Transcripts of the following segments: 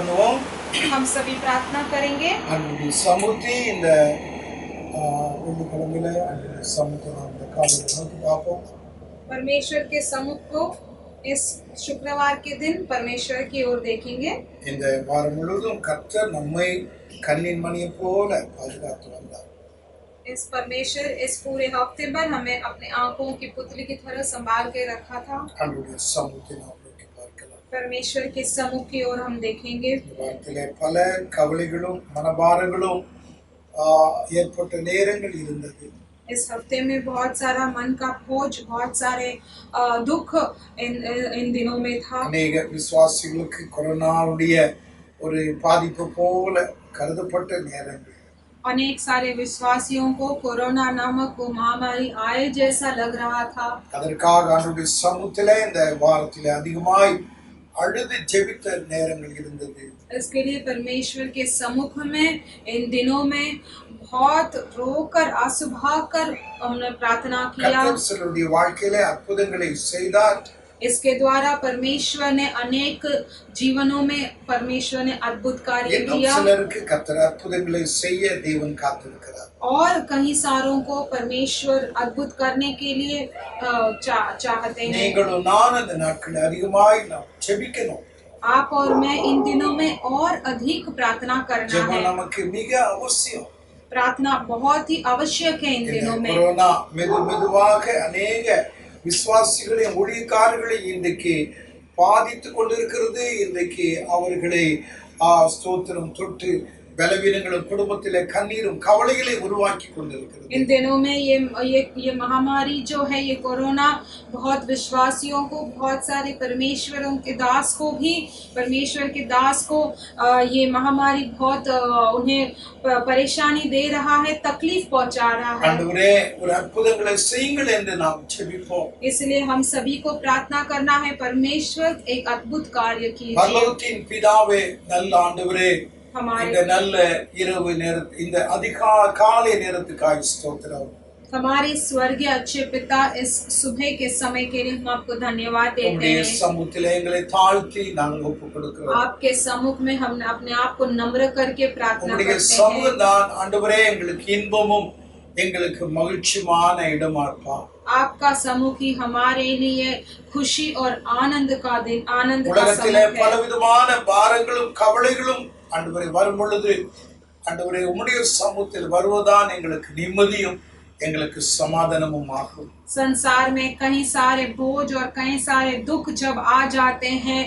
பண்ணுவோம். हम सभी प्रार्थना करेंगे। அன்றைய சமுத்தி இந்த வெள்ளிக்கிழமையில அன்றைய சமுத்தி நாம் இந்த காலையில் நோக்கி பார்ப்போம். परमेश्वर के समुख को इस शुक्रवार के दिन परमेश्वर की ओर देखेंगे। இந்த வாரம் முழுவதும் கர்த்தர் நம்மை கண்ணின் மணியை போல பாதுகாத்து வந்தார். इस परमेश्वर इस पूरे हफ्ते भर हमें अपने आंखों की पुतली की तरह संभाल के रखा था। அன்றைய சமுத்தி நாம் நோக்கி பார்க்கலாம். परमेश्वर के समुख की ओर हम देखेंगे। வாரத்திலே பல கவலைகளும் மனபாரங்களும் ஏற்பட்ட நேரங்கள் இருந்தது. इस हफ्ते में बहुत सारा मन का बोझ, बहुत सारे दुख इन दिनों में था। अनेक विश्वासिகளுக்கு கொரோனாவுடைய ஒரு பாதிப்பு போல கருதப்பட்ட நேரங்கள். अनेक सारे विश्वासियों को कोरोना नामक वो महामारी आए जैसा लग रहा था। அதற்காக ஆண்டவருடைய சமூகத்திலே இந்த வாரத்திலே அதிகமாய் அழுது ஜெபித்த நேரங்கள் இருந்தது. इसके लिए परमेश्वर के सम्मुख में इन दिनों में बहुत रोकर आंसू बहाकर हमने प्रार्थना किया। கர்த்தர் சிலருடைய வாழ்க்கையிலே அற்புதங்களை செய்தார். इसके द्वारा परमेश्वर ने अनेक जीवनों में परमेश्वर ने अद्भुत कार्य किया। சிலருக்கு கர்த்தர் அற்புதங்களை செய்ய தேவன் காத்திருக்கிறார். और कई सारों को परमेश्वर अद्भुत करने के लिए चाहते हैं। நீங்களும் நான் இந்த நாட்களில் அதிகமாய் நாம் ஜெபிக்கணும். आप और मैं इन दिनों में और अधिक प्रार्थना करना है। ஜெபம் நமக்கு மிக அவசியம். प्रार्थना बहुत ही आवश्यक है इन दिनों में। கொரோனா மெதுவாக அநேக விசுவாசிகளையும் ஊழியக்காரர்களையும் இன்றைக்கு பாதித்து கொண்டிருக்கிறது. இன்றைக்கு அவர்களை ஸ்தோத்திரம் தொட்டு பலவீனங்களும் குடும்பத்திலே கண்ணீரும் கவலைகளை உருவாக்கி கொண்டிருக்கிறது. इन दिनों में ये महामारी जो है, ये कोरोना बहुत विश्वासियों को, बहुत सारे परमेश्वरों के दास को भी, परमेश्वर के दास को ये महामारी बहुत उन्हें परेशानी दे रहा है, तकलीफ पहुंचा रहा है। ஆண்டவரே ஒரு அற்புதங்களை செய்யுங்கள் என்று நாம் ஜெபிப்போம். इसलिए हम सभी को प्रार्थना करना है, परमेश्वर एक अद्भुत कार्य कीजिए। பரலோகத்தின் பிதாவே, நல்ல ஆண்டவரே, இந்த हमारे நல்ல இரவு நேரத்து இந்த அதிகாலை நேரத்துக்காக ஸ்தோத்திரம். हमारे स्वर्गीय अच्छे पिता, इस सुबह के समय के लिए हम आपको धन्यवाद देते உம்முடைய हैं। சமூகத்திலே எங்களை தாழ்த்தி நாங்கள் ஒப்புக் கொடுக்கிறோம். आपके सम्मुख में हम अपने आप को नम्र करके प्रार्थना உம்முடைய करते हैं। சமூகம் தான் ஆண்டவரே எங்களுக்கு இன்பமும் எங்களுக்கு மகிழ்ச்சியான இடமா இருப்பா. आपका सम्मुख ही हमारे लिए खुशी और आनंद का दिन, आनंद का உலகத்திலே सम्मुख है। பலவிதமான பாரங்களும் கவலைகளும் ஆண்டவரே வரும் பொழுது ஆண்டவரே உம்முடைய சமூகத்தில் வருவதான் எங்களுக்கு நிம்மதியும் எங்களுக்கு சமாதானமும் ஆகும். संसार में कई सारे बोझ और कई सारे दुख जब आ जाते हैं,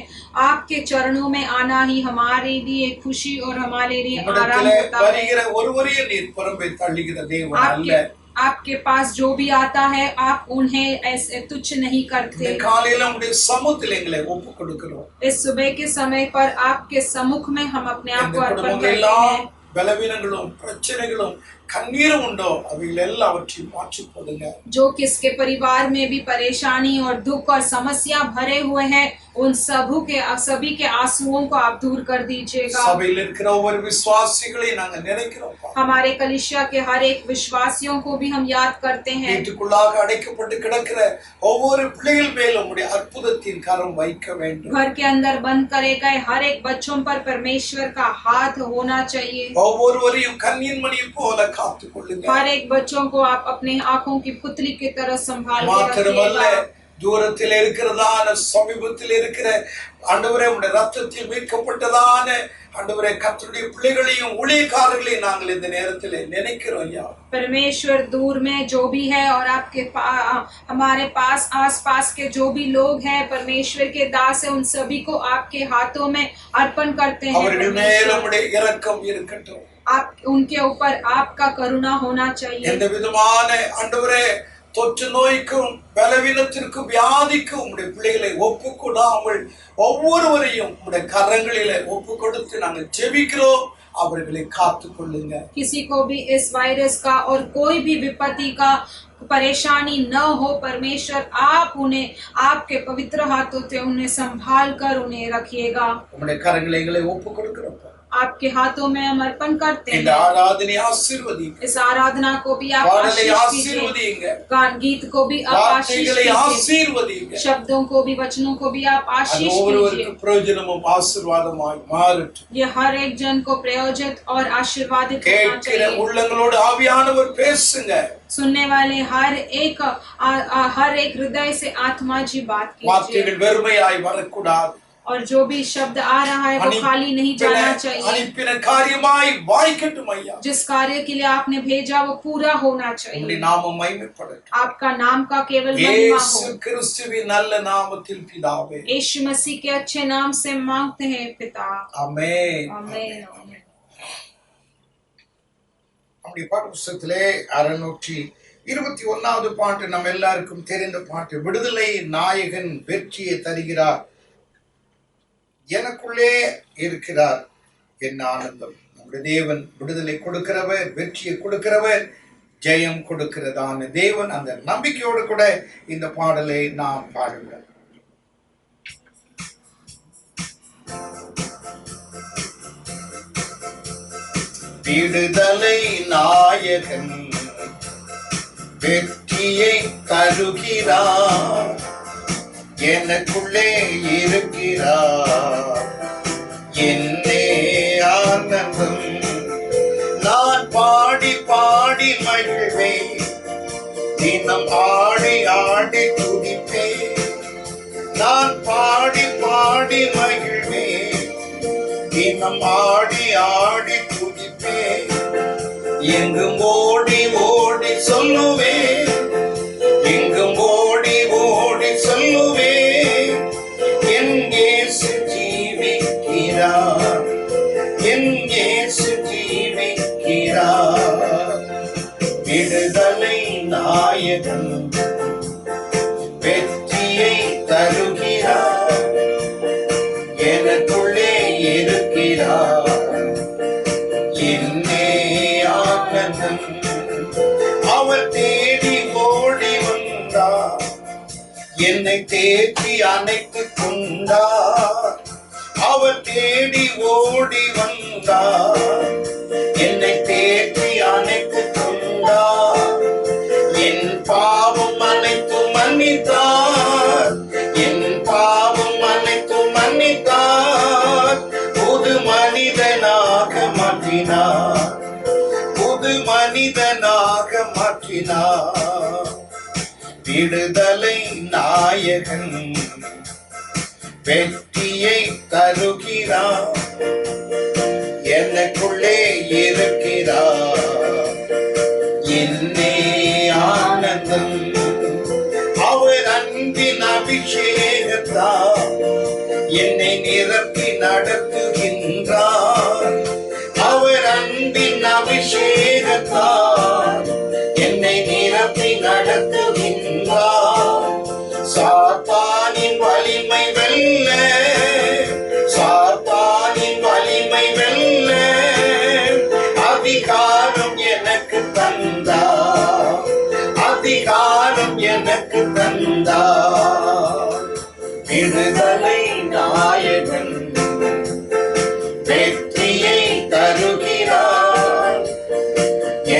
आपके चरणों में आना ही हमारे लिए खुशी और हमारे लिए आराम होता है। வருகிற ஒருவரையும் நீர் புறம்பே தள்ளுகிற தேவன் அல்ல. आपके पास जो भी आता है, आप उन्हें ऐसे तुच्छ नहीं करते। இந்த காலையில உம்முடைய சமூகத்தில் எங்களை ஒப்புக் கொடுக்கிறோம். इस सुबह के समय पर आपके सम्मुख में हम अपने आप को अर्पण करते எல்லாம் हैं। பலவீனங்களும் பிரச்சனைகளும் கண்ணீரும் उண்டो அவைகள் எல்லாவற்றையும் மாற்றி போடுங்க. जो किसके परिवार में भी परेशानी और दुख और समस्या भरे हुए हैं, उन सभी के आंसुओं को आप दूर कर दीजिएगा। சபையில் இருக்கிற ஒவ்வொரு விசுவாசிகளை நாங்க நினைக்கிறோம். हमारे कलीसिया के हर एक विश्वासियों को भी हम याद करते हैं। வீட்டுக்குள்ளாக அடைக்கப்பட்டு கிடக்கிற ஒவ்வொரு பிள்ளைகள் மேலும் உம்முடைய அற்புதத்தின் கரம் வைக்க வேண்டும். घर के अंदर बंद करे गए हर एक बच्चों पर परमेश्वर का हाथ होना चाहिए। ஒவ்வொருவரையும் கண்ணின் மணி போல காத்துக்கொள்ளுங்க. हर एक बच्चों को आप अपने आंखों की पुतली की तरह संभाल के மாத்திரமல்ல, रखिएगा। தூரத்தில் இருக்கிறதான சமீபத்தில் இருக்கிற ஆண்டவரே உம்முடைய ரத்தத்தில் மீட்கப்பட்டதான ஆண்டவரே கர்த்தருடைய பிள்ளைகளையும் ஊழியக்காரர்களையும் நாங்கள் இந்த நேரத்தில் நினைக்கிறோம் ஐயா. परमेश्वर दूर में जो भी है और आपके हमारे पास आस पास के जो भी लोग हैं, परमेश्वर के दास है, उन सभी को आपके हाथों में अर्पण करते हैं। அவர்கள் மேல் உம்முடைய இரக்கம் இருக்கட்டும். आप उनके ऊपर आपका करुणा होना चाहिए। எந்த விதமான ஆண்டவரே தொற்று நோய்க்கும் பலவீனத்திற்கும் வியாதிக்கும் உம்முடைய பிள்ளைகளை ஒப்பு கொடாமல் ஒவ்வொருவரையும் உம்முடைய கரங்களிலே ஒப்பு கொடுத்து நாங்கள் ஜெபிக்கிறோம். அவர்களை காத்துக் கொள்ளுங்க. किसी को भी इस वायरस का और कोई भी विपत्ति का परेशानी न हो, परमेश्वर आप उन्हें आपके पवित्र हाथों से उन्हें संभाल कर उन्हें रखिएगा। உம்முடைய கரங்களை எங்களை ஒப்பு கொடுக்கிறோம். आपके हाथों में हम अर्पण करते இந்த हैं। ஆராதனை ஆசீர்வதிங்க, इस आराधना को भी आप பாடலை आशीष कीजिए, ஆசீர்வதிங்க, गीत को भी आप आशीष வார்த்தைகளை कीजिए, ஆசீர்வதிங்க. शब्दों को भी, वचनों को भी आप அது आशीष ஒவ்வொருவருக்கு कीजिए। பிரயோஜனமும் ஆசீர்வாதமாய் மாறட்டும். ये हर एक जन को प्रयोजित और आशीर्वादित होना கேட்கிற चाहिए। உள்ளங்களோடு ஆவியானவர் பேசுங்க. सुनने वाले हर एक हृदय से आत्मा जी बात कीजिए, வார்த்தைகள் வெறுமையாய் வரக்கூடாது. और जो भी शब्द आ रहा है वो खाली नहीं जाना चाहिए। அனுப்பின காரியமாய் வாய்க்கட்டும் ஐயா. जिस कार्य के लिए आपने भेजा वो पूरा होना चाहिए। உம்முடைய நாமம் மகிமைப்படட்டும். आपका नाम का केवल महिमा இயேசு हो। கிறிஸ்துவின் நல்ல நாமத்தில் பிதாவே. यीशु मसीह के अच्छे नाम से मांगते हैं पिता, ஆமென். आमीन। நம்முடைய பாட்டு புத்தகத்திலே 621வது பாட்டு நம்ம எல்லாருக்கும் தெரிந்த பாட்டு. விடுதலை நாயகன் வெற்றியை தருகிறார், எனக்குள்ளே இருக்கிறார் என்ன ஆனந்தம். நம்முடைய தேவன் விடுதலை கொடுக்கிறவர், வெற்றியை கொடுக்கிறவர், ஜெயம் கொடுக்கிறதான தேவன். அந்த நம்பிக்கையோடு கூட இந்த பாடலை நாம் பாடுகிறோம். விடுதலை நாயகன் வெற்றியை தருகிறார், எனக்குள்ளே இருக்கிறார் என்னே ஆனந்தம். நான் பாடி பாடி மகிழ்வேன், தினம் ஆடி ஆடி துதிப்பேன். நான் பாடி பாடி மகிழ்வேன், தினம் ஆடி ஆடி துதிப்பேன். எங்கும் ஓடி ஓடி சொல்லுவேன், எங்கும் ஓடி ஓடி சொல்லுவேன், என் இயேசு ஜீவிக்கிறார், என் இயேசு ஜீவிக்கிறார். விடுதலை நாயகன் வெற்றியை தருகிறார், எனக்குள்ளே இருக்கிறார் என்னே ஆனந்தம். அவர் தேடி ஓடி வந்தார், என்னை தேடி அணைத்துக் கொண்டார். அவர் தேடி ஓடி வந்தார், என்னை தேடி அணைத்துக் கொண்டார். என் பாவம் அனைத்தும் மன்னித்தார், என் பாவம் அனைத்தும் மன்னித்தார். புது மனிதனாக மாற்றினார், புது மனிதனாக மாற்றினார். விடுதலை நாயகன் வெற்றியை தருகிறார், எனக்குள்ளே இருக்கிறார் என்னே ஆனந்தம். அவர் அன்பின் அபிஷேகத்தால் என்னை நிரப்பி நடத்துகின்றார். அவர் அன்பின் அபிஷேகத்தால் என்னை நிரப்பி நடத்துகின்றார். சாத்தானின் வலிமை வெல்ல, சாத்தானின் வலிமை வெல்ல அதிகாரம் எனக்கு தந்தார், அதிகாரம் எனக்கு தந்தார். விடுதலை நாயகன் வெற்றியை தருகிறார்,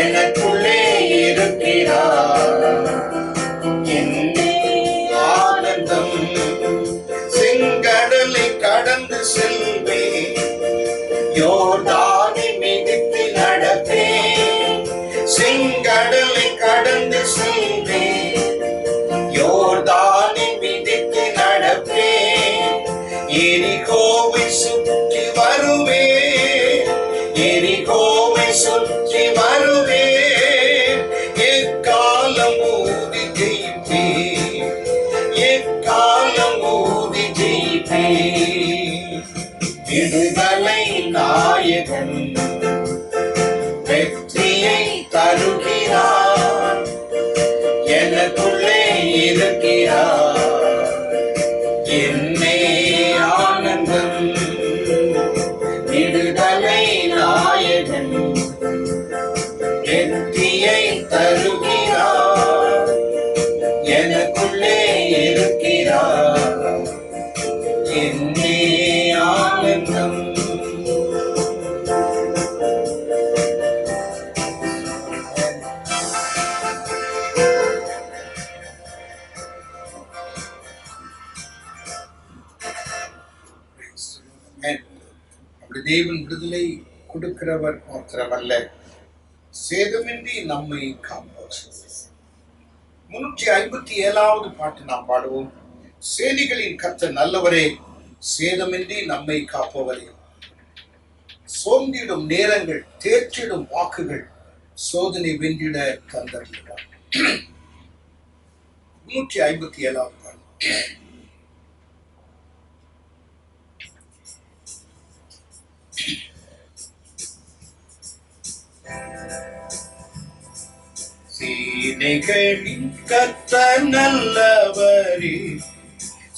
எனக்குள்ளே இருக்கிறார் என்னே ஆனந்தம். செங்கடலை கடந்து செல்வேன், யோர்தானை மிதித்து நடப்பேன். செங்கடலை கடந்து செல்வேன், யோர்தானை மிதித்து நடப்பேன். எரிகோவை சுற்றி வருவேன், எரிகோவை சுற்றி வருவேன். எக்காலம் ஊதி ஜெயிப்பேன், எக்காலம் ஊதி ஜெயிப்பேன். விடுதலை நாயகன் வெற்றியை தருகிறார், எனக்குள்ளே இருக்கிறார் என்னே ஆனந்தம். விடுதலை நாயகன் வெற்றியை தருகிறார், எனக்குள்ளே இருக்கிறார் என்னே ஆனந்தம். அப்படி தேவன் விடுதலை கொடுக்கிறவர் மாத்திரமல்ல, சேதமின்றி நம்மை காப்பவர். 357வது பாட்டு நாம் பாடுவோம். சேனைகளின் கர்த்தர் நல்லவரே, சேதமின்றி நம்மை காப்பவரே. சோர்ந்திடும் நேரங்கள், தேற்றிடும் வாக்குகள், சோதனை வென்றிட தந்தருகிறார். 357வது பாட்டு. சேனைகளின் கர்த்தர் நல்லவரே,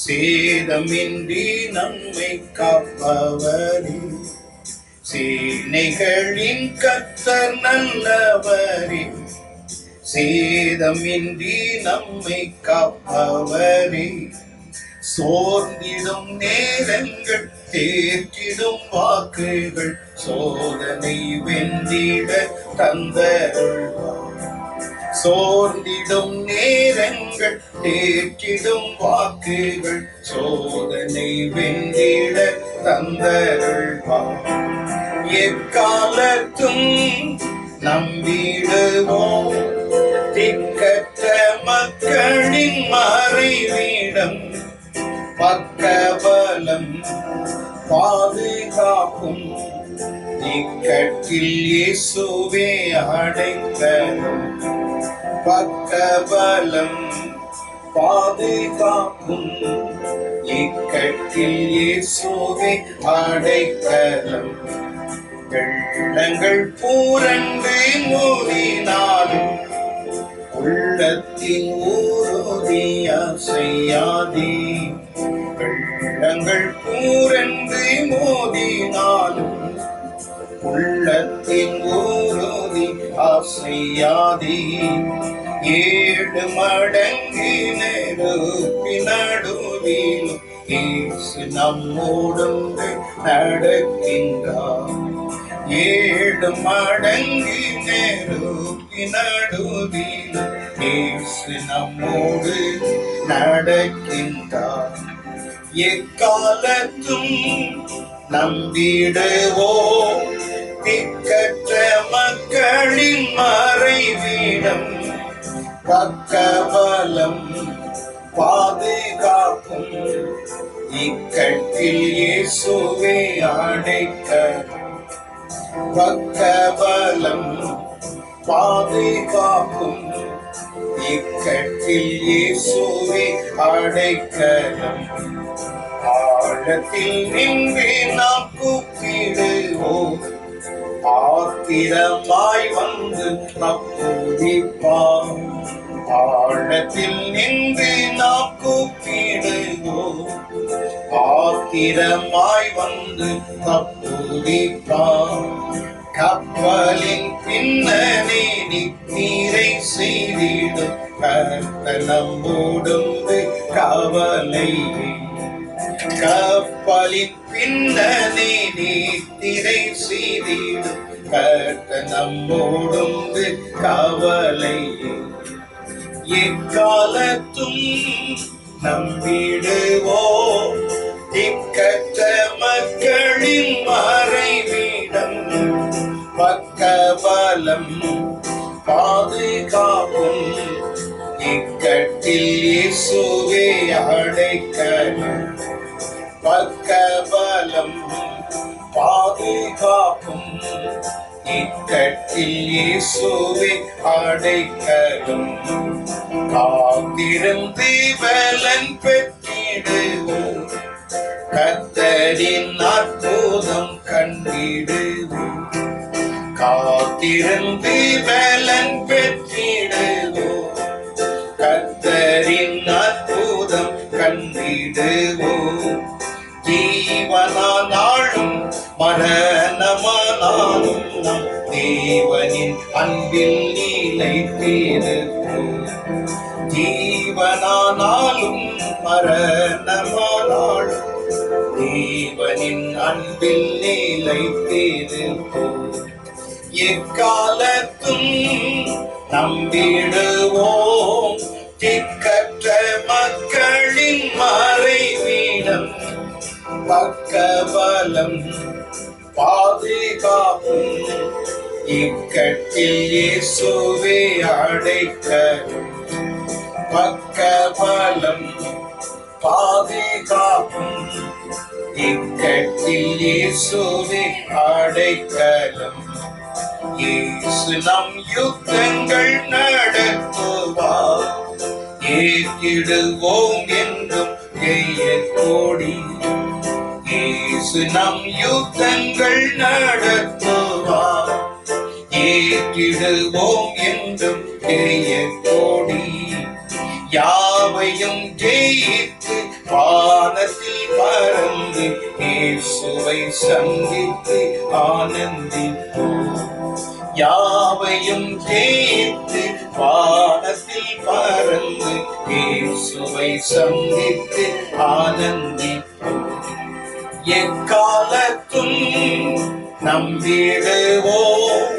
சேதமின்றி நம்மை காப்பவரே. சேனைகளின் கர்த்தர் நல்லவரே, சேதமின்றி நம்மை காப்பவரே. சோர்ந்திடும் நேரங்கள், தேற்றிடும் வாக்குகள், சோதனை வென்றிட தந்தருள்வார். சோர்ந்திடும் நேரங்கள், தேற்றிடும் வாக்குகள், சோதனை வென்றிட தந்தருள்வார். எக்காலத்தும் நம்பிடுவோம், திக்கற்ற மக்களின் மறைவிடம், பக்கபலம் பாதுகாக்கும், இக்கட்டில் இயேசுவே அடைக்கலம். பக்கபலம் பாதுகாக்கும், இக்கட்டில் இயேசுவே அடைக்கலம். வெள்ளங்கள் பூரண்டு மூடினாலும், உள்ளத்தின் ஊருதி அசையாதே. வெள்ளங்கள் பூரண்டு மோதினாலும், உள்ளத்தின் ஊருதி அசையாதே. 7 மடங்கு நெருப்பி நடுவிலும் இயேசு நம்மோடு நடக்கின்றார். 7 மடங்கு நெருப்பி நடுவிலும் இயேசு நம்மோடு நடக்கின்றார். எக்காலத்தும் நம்பிடுவோம், திக்கற்ற மக்களின் மறைவிடம், பக்கபலம் பாதுகாக்கும், இக்கட்டில் இயேசுவே அடைக்கலம். பக்கபலம் பாதுகாக்கும், இக்கட்டில் இயேசுவே அடைக்கலம். ஆழத்தில் நின்று நாம் கூப்பிடுவோம், ஆத்திரமாய் வந்து தப்புவிப்பார். ஆழத்தில் நின்று நாம் கூப்பிடுவோம், ஆத்திரமாய் வந்து தப்புவிப்பார். கப்பலின் பின்னணி நீரை செய்திடும் கர்த்தர் நம்மோடும் கவலை. கப்பலின் பின்னணி நீரை செய்திடும் கர்த்தர் நம்மோடும் கவலை. எக்காலத்தும் நம்பிடுவோம், திக்கற்ற மக்களின் மறைவிடம், பக்கபலம் பாதுகாக்கும், இக்கட்டில் இயேசுவே அடைக்கலம். பக்கபலம் பாதுகாக்கும், இக்கட்டில் இயேசுவே அடைக்கலம். காத்திருந்து பலன் பெற்றிடுவோம், கர்த்தரின் அற்புதம் கண்டிடுவோம். காத்திருந்து பலன் பெற்றிடுவோம், கர்த்தரின் அற்புதம் கண்டிடுவோம். ஜீவனானாலும் மரணமானாலும் நம் தேவனின் அன்பில் நிலைத்திருப்போம். ஜீவனானாலும் மரணமானாலும் தேவனின் அன்பில் நிலைத்திருப்போம். எக்காலத்தும் நம்பிடுவோம், திக்கற்ற மக்களின் மறைவிடம், பக்கபலம் பாதுகாப்பும் இக்கட்டில் இயேசுவே அடைக்கலம் பக்கபலம் பாதுகாப்பும் இக்கட்டில் இயேசுவே அடைக்கலம் இயேசு நம் யுத்தங்கள் நடத்துவார் ஏற்றிடுவோம் என்றும் ஜெயக்கொடி இயேசு நம் யுத்தங்கள் நடத்துவார் ஏற்றிடுவோம் என்றும் ஜெயக்கொடி யாவையும் ஜெயித்து வானத்தில் பறந்து இயேசுவை சந்தித்து ஆனந்திப்போம் யாவையும் ஜெயித்து வானத்தில் பறந்து இயேசுவை சந்தித்து ஆனந்திப்போம் எக்காலத்தும் நம்பிடுவோம்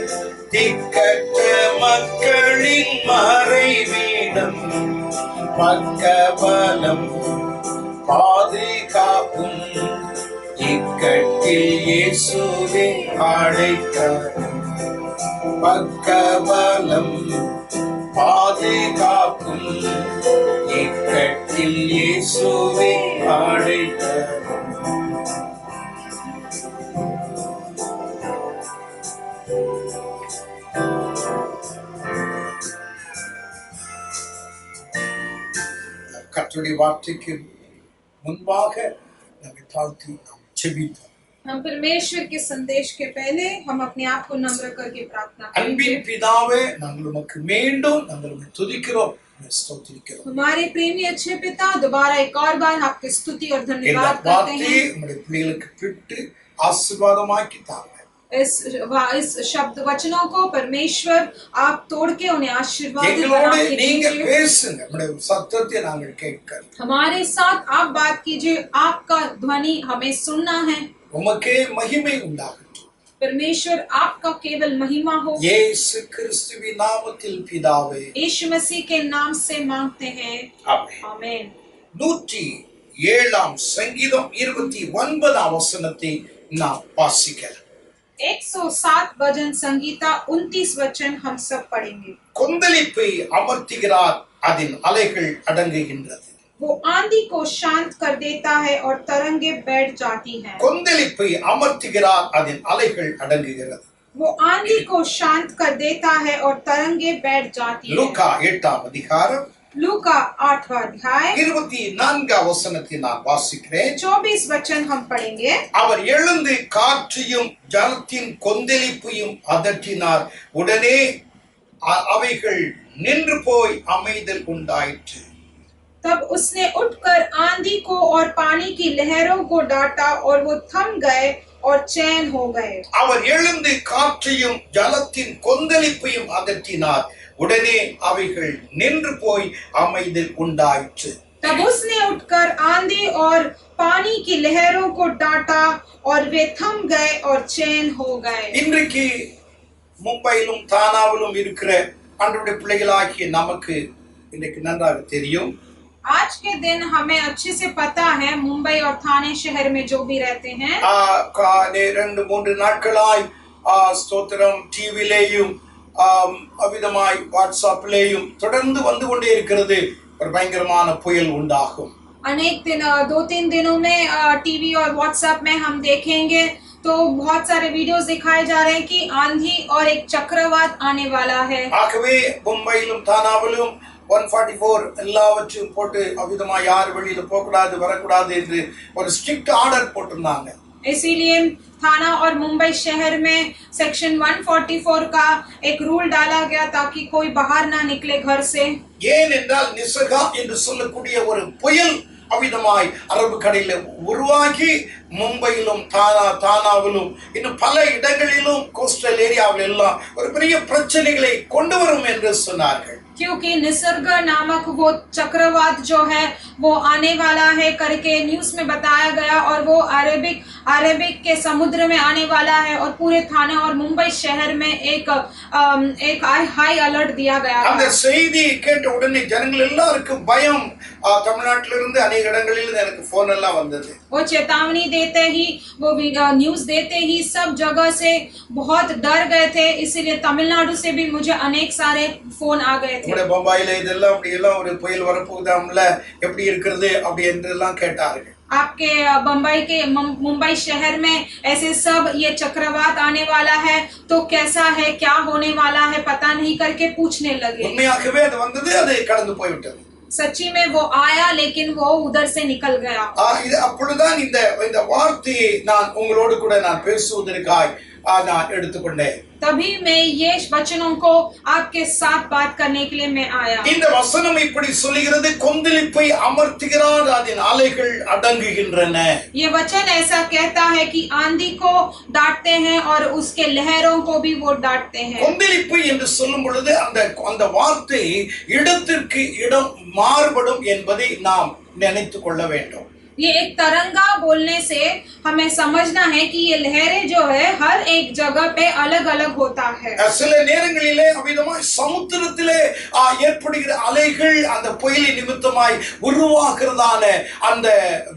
திக்கற்ற மக்களின் மறைவிடம் பக்கபலம் பாதுகாப்பும் இக்கட்டில் இயேசுவே அடைக்கலம் பக்கபலம் பாதுகாப்பும் இக்கட்டில் இயேசுவே அடைக்கலம். கர்த்தருடைய வார்த்தைக்கு முன்பாக நம்மை தாழ்த்தி நாம் ஜெபிப்போம். हम परमेश्वर के संदेश के पहले हम अपने आप को नम्र करके प्रार्थना करेंगे। அன்பின் பிதாவே நாங்கள் உமக்கு மீண்டும் நாங்கள் உம்மை துதிக்கிறோம் ஸ்தோத்திரிக்கிறோம். हमारे प्रेमी अच्छे पिता दोबारा एक और बार आपकी स्तुति और धन्यवाद करते हैं। உம்முடைய பிள்ளைகளுக்கு பிட்டு ஆசீர்வாதமாக்கி தாங்க. इस शब्द वचनों को परमेश्वर आप तोड़ के उन्हें आशीर्वाद எங்களோடு நீங்க பேசுங்க. உம்முடைய சத்தத்தை நாங்கள் கேட்கிறோம். हमारे साथ आप बात कीजिए, आपका ध्वनि हमें सुनना है। உமக்கே மகிமை உண்டாகட்டும். परमेश्वर आपका केवल महिमा हो। இயேசு கிறிஸ்துவின் நாமத்தில் பிதாவே यीशु मसीह के नाम से मांगते हैं, ஆமென். आमीन। 107 சங்கீதம் 29 வசனத்தை நாம் வாசிக்கலாம். 107 भजन संगीता 29 वचन हम सब पढ़ेंगे। கொந்தளிப்பை அமர்த்துகிறார், அதின் அலைகள் அடங்குகின்றது. वो आंधी को शांत कर देता है और तरंगे बैठ जाती हैं। கொந்தளிப்பை அமர்த்துகிறார், அதின் அலைகள் அடங்குகிறது. वो आंधी को शांत कर देता है और तरंगे बैठ जाती हैं। லூக்கா 8 அதிகாரம் लूका 8वां अध्याय 24 வசனத்தை நான் வாசிக்கிறேன். 24 वचन हम पढ़ेंगे। அவர் எழுந்து காற்றையும் ஜலத்தின் கொந்தளிப்பையும் அதட்டினார், உடனே அவைகள் நின்று போய் அமைதல் உண்டாயிற்று. तब उसने उठकर आंधी को और पानी की लहरों को डांटा और वो थम गए और चैन हो गए। அவர் எழுந்து காற்றையும் ஜலத்தின் கொந்தளிப்பையும் அதட்டினார், உடனே அவைகள் நின்று போய் அமைதல் உண்டாயிற்று. तब उसने उठकर आंधी और पानी की लहरों को डांटा और वे थम गए और चैन हो गए। இன்றைக்கு மும்பையிலும் தானாவிலும் இருக்கிற ஆண்டவருடைய பிள்ளைகளாகிய நமக்கு இன்றைக்கு நன்றாக தெரியும். आज के दिन हमें अच्छे से पता है, मुंबई और थाने शहर में जो भी रहते हैं, 2-3 நாட்களாய் ஸ்தோத்திரம் டிவிலேயும் அவிதமாய் வாட்ஸ்அப்லேயும் தொடர்ந்து வந்து கொண்டே இருக்கிறது. ஒரு பயங்கரமான புயல் உண்டாகும். अनेक दिन 2-3 दिनों में टीवी और व्हाट्सएप में हम देखेंगे तो बहुत सारे वीडियोस दिखाए जा रहे हैं कि आंधी और एक चक्रवात आने वाला है। ஆகவே மும்பையிலும் தானாவிலும் 144 எல்லாவற்றையும் போட்டு அவிதமாய் யார் வெளியில போகக்கூடாது வரக்கூடாது என்று ஒரு ஸ்ட்ரிக்ட் ஆர்டர் போட்டிருந்தாங்க. इसीलिए थाना और मुंबई शहर में सेक्शन 144 का एक रूल डाला गया ताकि कोई बाहर ना निकले घर से। ஏனென்றால் நிசகா என்று சொல்லக்கூடிய ஒரு புயல் அவிதமாய் அரபு கடலில் உருவாகி மும்பையிலும் தானாவிலும் இன்னும் பல இடங்களிலும் கோஸ்டல் ஏரியாவில் எல்லாம் ஒரு பெரிய பிரச்சனைகளை கொண்டு வரும் என்று சொன்னார்கள். क्योंकि निसर्ग नामक वो चक्रवात जो है वो आने वाला है करके न्यूज़ में बताया गया और वो अरबिक अरेबिक के समुद्र में आने वाला है और पूरे थाने और मुंबई शहर में एक हाई अलर्ट दिया गया அந்த था। செய்தி கேட்ட உடனே ஜனங்கள் எல்லாருக்கும் பயம். தமிழ்நாட்டில இருந்து अनेक இடங்களில் எனக்கு போன் எல்லாம் வந்தது. वो चेतावनी देते ही, वो न्यूज देते ही सब जगह से बहुत डर गए थे, इसीलिए तमिलनाडु से भी मुझे अनेक सारे फोन आ गए थे। நம்முடைய பம்பாயில இதெல்லாம் அப்படி எல்லாம் ஒரு புயல் வரப்போகுதாம்ல, எப்படி இருக்கிறது அப்படி என்றெல்லாம் கேட்டார்கள். आपके बम्बई के मुंबई शहर में ऐसे सब ये चक्रवात आने वाला है तो कैसा है, क्या होने वाला है, पता नहीं करके पूछने लगे। உண்மையாகவே அது வந்தது, அது கடந்து போய்விட்டது. सच्ची में वो आया लेकिन वो उधर से निकल गया। இது அப்பொழுதுதான் இந்த வார்த்தையை நான் உங்களோடு கூட நான் பேசுவதற்காய் நான் எடுத்துக்கொண்டேன். तभी मैं ये वचनों को आपके साथ बात करने के लिए मैं आया। இந்த வசனம் இப்படி சொல்லுகிறது, கொந்தளிப்பை அமர்த்துகிறார், அதன் அலைகள் அடங்குகின்றன. ये वचन ऐसा कहता है कि आंधी को डांटते हैं और उसके लहरों को भी वो डांटते हैं। கொந்தளிப்பு என்று சொல்லும் பொழுது அந்த வார்த்தை இடத்திற்கு இடம் மாறுபடும் என்பதை நாம் நினைத்துக் கொள்ள வேண்டும். ये एक तरंगा बोलने से हमें समझना है कि ये लहरें जो है हर एक जगह पे अलग अलग होता है। சில நேரங்களிலே அவ்விதமாய் சமுத்திரத்திலே ஏற்படுகிற அலைகள் அந்த புயலின் நிமித்தமாய் உருவாகிறதான அந்த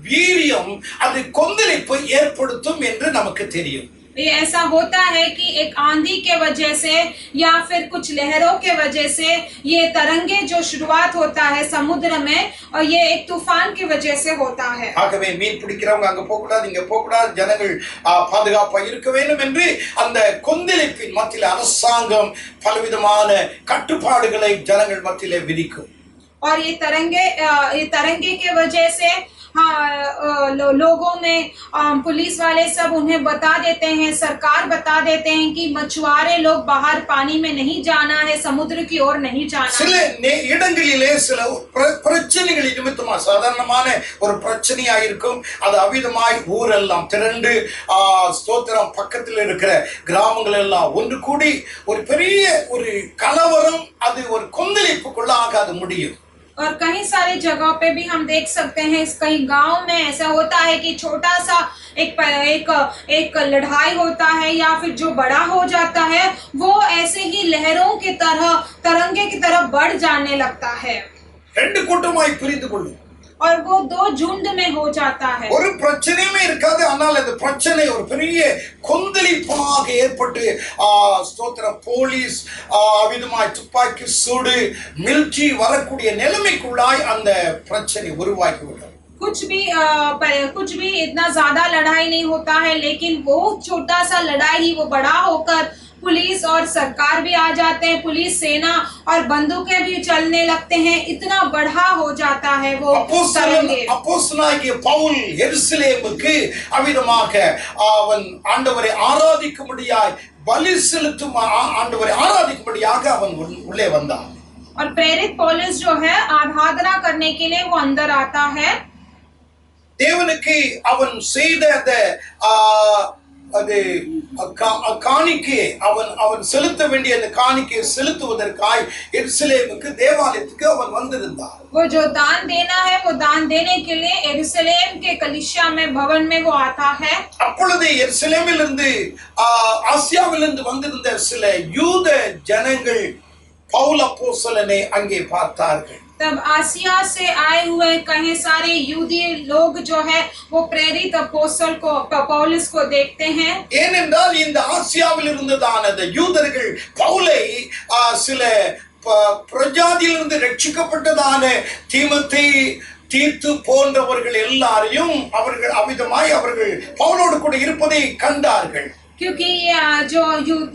வீரியம் அது கொந்தளிப்பை ஏற்படுத்தும் என்று நமக்கு தெரியும். ये ऐसा होता है कि एक आंधी के वजह से या फिर कुछ लहरों के वजह से ये तरंगे जो शुरुआत होता है समुद्र में, और ये एक तूफान की वजह से होता है। ஆகவே மீன் பிடிக்கிறவங்க அங்க போக கூடாது, இங்க போக கூடாது, ஜனங்கள் பாதுகாப்பா இருக்க வேண்டும் என்று அந்த கொந்தளிப்பின் மத்தியிலே அரசாங்கம் பலவிதமான கட்டுப்பாடுகளை ஜனங்கள் மத்தியிலே விதிக்கும். और ये तरंगे के वजह से लोगों में पुलिस वाले सब उन्हें बता देते हैं, सरकार बता देते हैं कि मछुआरे लोग बाहर पानी में नहीं जाना है, समुद्र की ओर नहीं जाना। சில இடங்களிலே சில பிரச்சனைகளின் நிமித்தமா சாதாரணமான ஒரு பிரச்சனையா இருக்கும், அது அவிதமாய் ஊரெல்லாம் திரண்டு ஸ்தோத்திரம் பக்கத்தில் இருக்கிற கிராமங்கள் எல்லாம் ஒன்று கூடி ஒரு பெரிய ஒரு கலவரம், அது ஒரு கொந்தளிப்புக்குள்ளாக அது முடியும். और कई सारे जगहों पे भी हम देख सकते हैं, कई गांव में ऐसा होता है कि छोटा सा एक लड़ाई होता है या फिर जो बड़ा हो जाता है वो ऐसे ही लहरों की तरह, तरंगे की तरह बढ़ जाने लगता है ரெண்டு கூட்டமாய் பிரிந்து கொள்ளும். और वो दो झुंड में हो जाता है। ஒரு பிரச்சனையுமே இருக்காது, ஆனால் அந்த பிரச்சனை ஒரு பெரிய கொந்தளிப்பாக ஏற்பட்டு ஸ்தோத்திரம் போலீஸ் அவிதமாய் துப்பாக்கி சூடு மிலிட்டரி வரக்கூடிய நிலைமைக்குள்ளாய் அந்த பிரச்சனை உருவாகிவிடும். कुछ भी इतना ज्यादा लड़ाई नहीं होता है, लेकिन वो छोटा सा लड़ाई ही वो बड़ा होकर पुलिस और सरकार भी आ जाते हैं, पुलिस सेना और बंदूकें भी चलने लगते हैं, इतना बढ़ा हो जाता है वो तरंगे। அப்போஸ்தலனாகிய பவுல் எருசலேமுக்கு அவிதமாக அவன் ஆண்டவரை ஆராதிக்கும்படியாய் பலி செலுத்தும் ஆண்டவரை ஆராதிக்கும்படியாக அவன் உள்ளே வந்தான். और प्रेरित पौलुस जो है आराधना करने के लिए वो अंदर आता है। தேவனுக்கு அவன் செய்த அது காணிக்கை அவன் செலுத்த வேண்டிய அந்த காணிக்கையை செலுத்துவதற்காய் எருசலேமுக்கு தேவாலயத்துக்கு அவன் வந்திருந்தான். वो जो दान देना है वो दान देने के लिए यरूशलेम के कलीसिया में भवन में वो आता है। அப்பொழுது எருசலேமிலிருந்து ஆசியாவிலிருந்து வந்திருந்த சில யூத ஜனங்கள் பவுல் அப்போஸ்தலனை அங்கே பார்த்தார்கள். तब आसिया से आए हुए कई सारे यहूदी लोग जो है वो प्रेरित अपोस्तल को पौलुस को देखते हैं। ஏனென்றால் இந்த ஆசியாவில் இருந்ததான அந்த யூதர்கள் பவுலை சில பிரஜாதியிலிருந்து ரட்சிக்கப்பட்டதான தீமோத்தேயு தீத்து போன்றவர்கள் எல்லாரையும் அவர்கள் அவிதமாய் அவர்கள் பவுலோடு கூட இருப்பதை கண்டார்கள். क्योंकि जो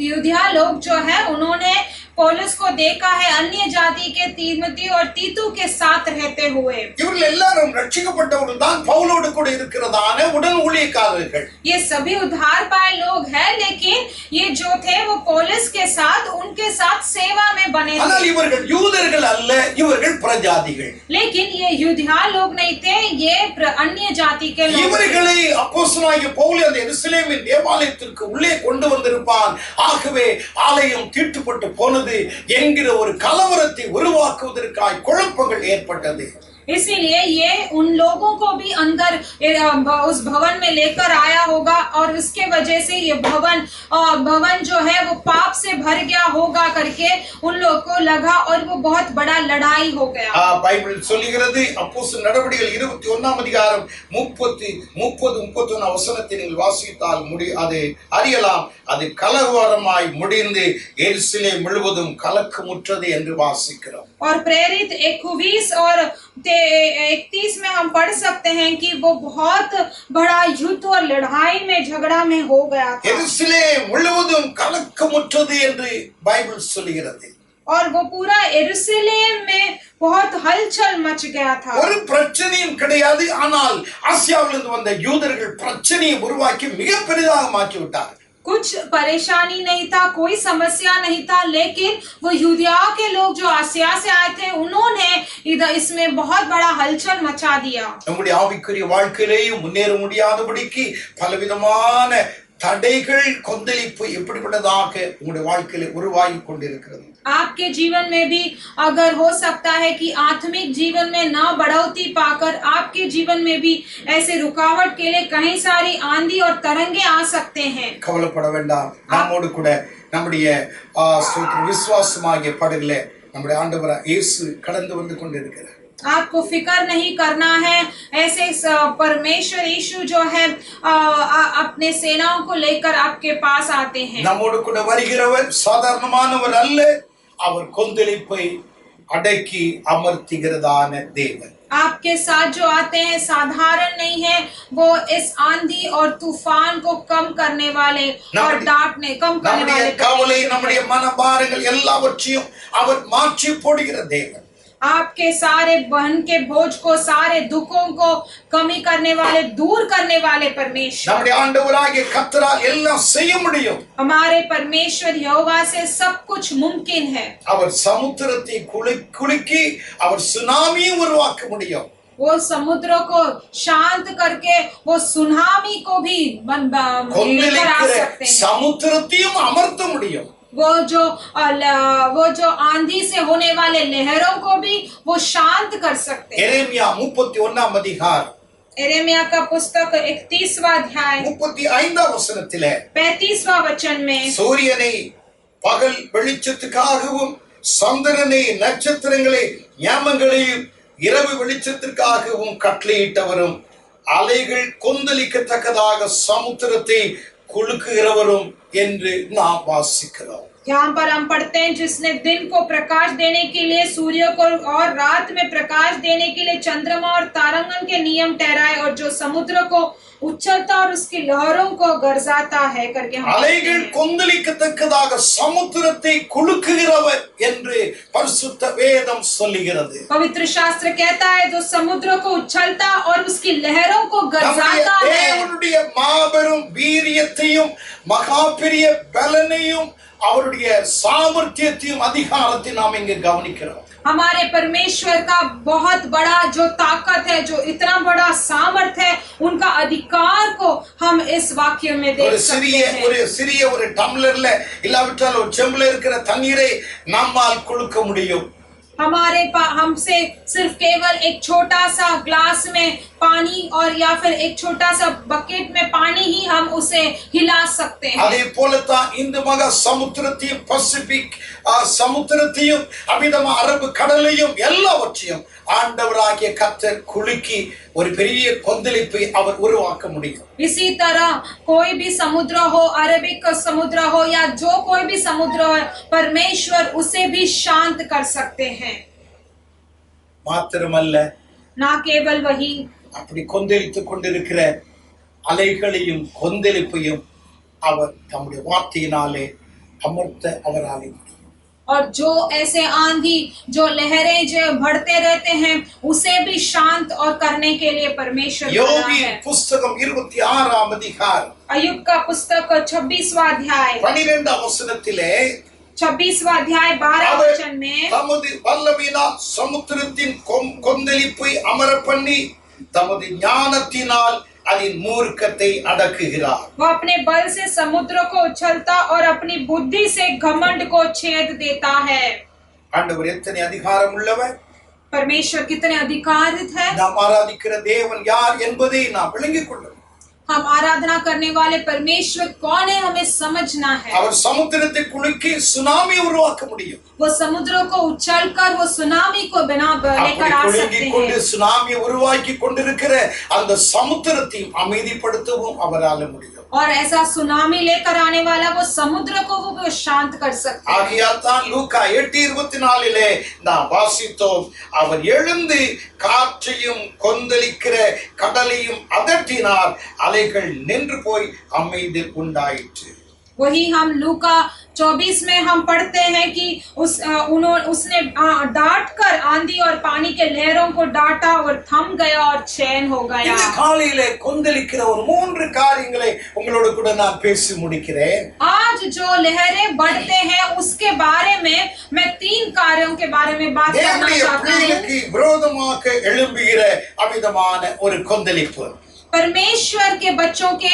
यूदिया लोग जो है उन्होंने पौलुस को देखा है अन्य जाति के तीमोथी और तीतु के साथ रहते हुए। இவர்கள் எல்லாரும் ரட்சிக்கப்பட்டவர்கள் தான் பவுலோடு கூட இருக்கிறதான உடன் ஊழியக்காரர்கள். ये सभी उद्धार पाए लोग हैं, लेकिन ये जो थे वो पौलुस के साथ उनके साथ सेवा में बने थे। ஆனால் இவர்கள் யூதர்கள் அல்ல, இவர்கள் பிரஜாதிகள். लेकिन ये यूदिया लोग नहीं थे, ये अन्य जाति के लोग। இவர்களை அப்போஸ்தலனாகிய பவுல் அந்த எருசலேமின் தேவாலயத்திற்கு உள்ளே கொண்டு வந்திருப்பான். ஆகவே ஆலயம் தீட்டுப்பட்டு போனது என்கிற ஒரு கலவரத்தை உருவாக்குவதற்காக குழப்பங்கள் ஏற்பட்டது. इसीलिए ये उन लोगों को भी अंदर उस भवन में लेकर आया होगा और उसके वजह से ये भवन जो है वो पाप से भर गया होगा करके उन लोगों को लगा और वो बहुत बड़ा लड़ाई हो गया। பைபிள் சொல்லுகிறது அப்போஸ்தலர் நடவடிக்கைகள் 21ஆம் அதிகாரம் 30-31 வசனத்தை நீங்கள் வாசித்தால் அது அறியலாம். அது கலவரமாய் முடிந்து எருசலேம் முழுவதும் கலக்கமுற்றது என்று வாசிக்கிறோம். और प्रेरित 21 और 31 में हम पढ़ सकते हैं कि वो बहुत बड़ा युद्ध और लड़ाई में झगड़ा में हो गया था। எருசலேம் முழுவதும் கலக்கமுற்றது என்று பைபிள் சொல்லுகிறது. और वो पूरा यरूशलेम में बहुत हलचल मच गया था। ஒரு பிரச்சனையும் கிடையாது. ஆனால் ஆசியாவிலிருந்து வந்த யூதர்கள் பிரச்சனையை உருவாக்கி மிக பெரிதாக மாற்றி விட்டார். कुछ परेशानी नहीं था, कोई समस्या नहीं था, लेकिन वो यूदिया के लोग जो आसिया से आए थे उन्होंने इधर इसमें बहुत बड़ा हलचल मचा दिया। நம்முடைய ஆவிக்குரிய வாழ்க்கையிலேயும் முன்னேற முடியாதபடிக்கு பலவிதமான தடைகள் கொந்தளிப்பு எப்படிப்பட்டதாக உங்களுடைய வாழ்க்கையில உருவாகி கொண்டிருக்கிறது. आपके जीवन में भी अगर हो सकता है कि आत्मिक जीवन में ना बढ़ोतरी पाकर आपके जीवन में भी ऐसे रुकावट के लिए कहीं सारी आंधी और तरंगे आ सकते हैं। கவலைப்பட வேண்டாம். நம்மோடு கூட நம்முடைய விசுவாசமாகிய படகுல நம்முடைய ஆண்டவராகிய இயேசு கடந்து வந்து கொண்டிருக்கிறார். आपको फिक्र नहीं करना है। ऐसे परमेश्वर यीशु जो है अपने सेनाओं को लेकर आपके पास आते हैं। நம்மோடு கூட வருகிறவர் சாதாரணமானவர் அல்ல. அவர் கொந்தளிப்பை அடக்கி அமர்த்துகிறதான தேவன். आपके साथ जो आते हैं साधारण नहीं है, वो इस आंधी और तूफान को कम करने वाले और डांटने कम करने वाले கவலை நம்முடைய மனபாரங்கள் எல்லாவற்றையும் அவர் மாற்றி போடுகிற தேவன். आपके सारे बहन के बोझ को, सारे दुखों को कमी करने वाले, दूर करने वाले परमेश्वर. நம்முடைய ஆண்டவராகிய கர்த்தரால் எல்லாம் செய்ய முடியும். हमारे परमेश्वर यहोवा से सब कुछ मुमकिन है. அவர் சமுத்திரத்தை குலுக்கி அவர் சுனாமியை உருவாக்க முடியும். वो समुद्र को शांत करके वो सुनामी को भी लेकर आ सकते हैं. சமுத்திரத்தையும் அமர்த்த முடியும். वो जो आंधी से होने वाले लहरों को भी वो शांत कर सकते हैं। எரேமியா 31ஆம் அதிகாரம் यिर्मयाह का पुस्तक 31वां अध्याय 35ஆம் வசனத்திலே 35वां वचन में சூரியனை பகல் வெளிச்சத்துக்காகவும் சந்திரனை நட்சத்திரங்களை ஞாமங்களையும் இரவு வெளிச்சத்திற்காகவும் கட்டளையிட்டவரும் அலைகள் கொந்தளிக்கத்தக்கதாக சமுத்திரத்தை குலுக்குகிறவரும் என்று நாம் வாசிக்கிறோம். यहाँ पर हम पढ़ते हैं जिसने दिन को प्रकाश देने के लिए सूर्य को और रात में प्रकाश देने के लिए चंद्रमा और तारांगण के नियम ठहराए और जो समुद्र को उछलता और उसकी लहरों को गरजाता है करके அலைகள் கொந்தளிக்கத்தக்கதாக சமுத்திரத்தை குலுக்குகிறவர் என்று பரிசுத்த வேதம் சொல்லுகிறது. पवित्र शास्त्र कहता है जो समुद्र को उछलता और उसकी लहरों को गरजाता है. தேவனுடைய மாபெரும் வீரியத்தையும் மகா பெரிய பலனையும் அவருடைய சாமர்த்தியத்தையும் அதிகாரத்தையும் நாம் இங்கே கவனிக்கிறோம். हमारे परमेश्वर का बहुत बड़ा जो ताकत है, जो इतना बड़ा सामर्थ है, उनका अधिकार को हम इस वाक्य में देख सकते हैं. ஒரு சிறிய டம்ளர்ல இல்லாவிட்டால் ஒரு செம்புல இருக்கிற தண்ணீரை நம்மால் குலுக்க முடியும். हमसे सिर्फ केवल एक छोटा सा ग्लास में पानी और या फिर एक छोटा सा बकेट में पानी ही हम उसे हिला सकते हैं. அதே போலதான் இந்த மகா சமுத்திரத்தையும் பசிபிக் சமுத்திரத்தையும் அமிதமா அரபு கடலையும் எல்லாவற்றையும் ஆண்டவராகிய கர்த்தர் குலுக்கி ஒரு பெரிய கொந்தளிப்பை அவர் உருவாக்க முடியும். इसी तरह कोई भी समुद्र हो, अरबिक समुद्र हो या जो कोई भी समुद्र हो, परमेश्वर उसे भी शांत कर सकते हैं. மாத்திரமல்ல, ना केवल वही, அப்படி கொந்தளித்துக் கொண்டிருக்கிற அலைகளையும் கொந்தளிப்பையும் அவர் தம்முடைய வார்த்தையினாலே அமர்த்த அவராலே முடியும். और जो ऐसे आंधी, जो लहरें जो बढ़ते रहते हैं, उसे भी शांत और करने के लिए परमेश्वर बना யோபு है. புஸ்தகம் 26ஆம் அதிகாரம் अय्यूब का पुस्तक 26वां अध्याय 12ஆம் வசனத்திலே 26वां अध्याय 12 वचन में தமது வல்லமையினால் சமுத்திரத்தின் கொந்தளிப்பை அமர பண்ணி தமது ஞானத்தினால் அதன் மூர்க்கத்தை அடக்குகிறார். वो अपने बल से समुद्र को उछलता और अपनी बुद्धि से घमंड को छेद देता है. ஆண்டவர் எத்தனை அதிகாரம் உள்ளவர்! परमेश्वर कितने अधिकारित है। நாம் ஆராதிக்கிற தேவன் யார் என்பதை நாம் விளங்கிக் கொள்ளும். हम आराधना करने वाले परमेश्वर कौन है हमें समझना है। அவர் சமுத்திரத்தை குலுக்கி சுனாமி உருவாக்க முடியும். वो समुद्रों को उछलकर वो सुनामी को लेकर आ सकते हैं। சுனாமி உருவாக்கி கொண்டிருக்கிற அந்த சமுத்திரத்தையும் அமைதிப்படுத்தவும் அவரால் முடியும். और ऐसा सुनामी लेकर आने वाला वो समुद्र को वो शांत कर सकते हैं। ஆகையால் தான் லூக்கா 8:24 நாம் வாசித்தோம், அவர் எழுந்து காற்றையும் கொந்தளிக்கிற கடலையும் அதட்டினார், அலைகள் நின்று போய் அமைதி உண்டாயிற்று. वही हम लूका 24 में हम पढ़ते हैं कि उसने डांट कर आंधी और पानी के लहरों को डांटा और थम गया और चैन हो गया। இந்த காலையிலே கொந்தளிக்கிற ஒரு 3 காரியங்களை உங்களோடு கூட நான் பேசி முடிக்கிறேன். आज जो लहरें बढ़ते हैं उसके बारे में मैं 3 कार्यों के बारे में बात करना चाहता हूँ। விரோதமாக எழும்புகிற அமிதமான ஒரு கொந்தளிப்பு, परमेश्वर के बच्चों के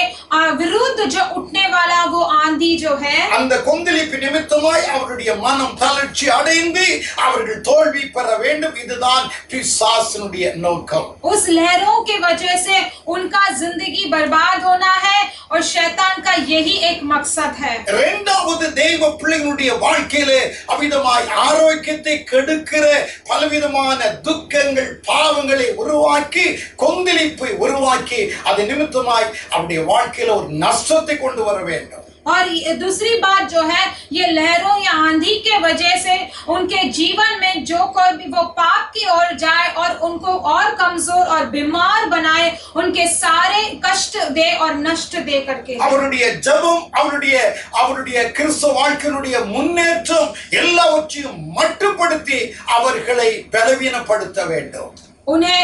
विरुद्ध जो उठने वाला वो आंधी जो है, அந்த கொந்தளிப்பு நிமித்தமாய் அவருடைய மனம் தளர்ச்சி அடைந்து அவர்கள் தோல்வி பெற வேண்டும். இதுதான் பிசாசினுடைய நோக்கம். उस लहरों के वजह से उनका जिंदगी बर्बाद होना है और शैतान का यही एक मकसद है। இரண்டாவது, தெய்வ பிள்ளைகளுடைய வாழ்க்கையிலே அமிதமாய் ஆரோக்கியத்தை கெடுக்கிற பலவிதமான துக்கங்கள் பாவங்களை உருவாக்கி கொந்தளிப்பை உருவாக்கி அது நிமித்தமாய் அவருடைய வாழ்க்கையில ஒரு நஷ்டத்தை கொண்டு வர வேண்டும். और दूसरी बात जो है, ये लहरों या आंधी के वजह से उनके जीवन में जो कोई भी वो पाप की ओर जाए और उनको और कमजोर और बीमार बनाए, उनके सारे कष्ट दे और नष्ट दे करके। அவருடைய ஜெபம், அவருடைய கிறிஸ்தவ வாழ்க்கையினுடைய முன்னேற்றம் எல்லாவற்றையும் மட்டுப்படுத்தி அவர்களை பலவீனப்படுத்த வேண்டும். उन्हें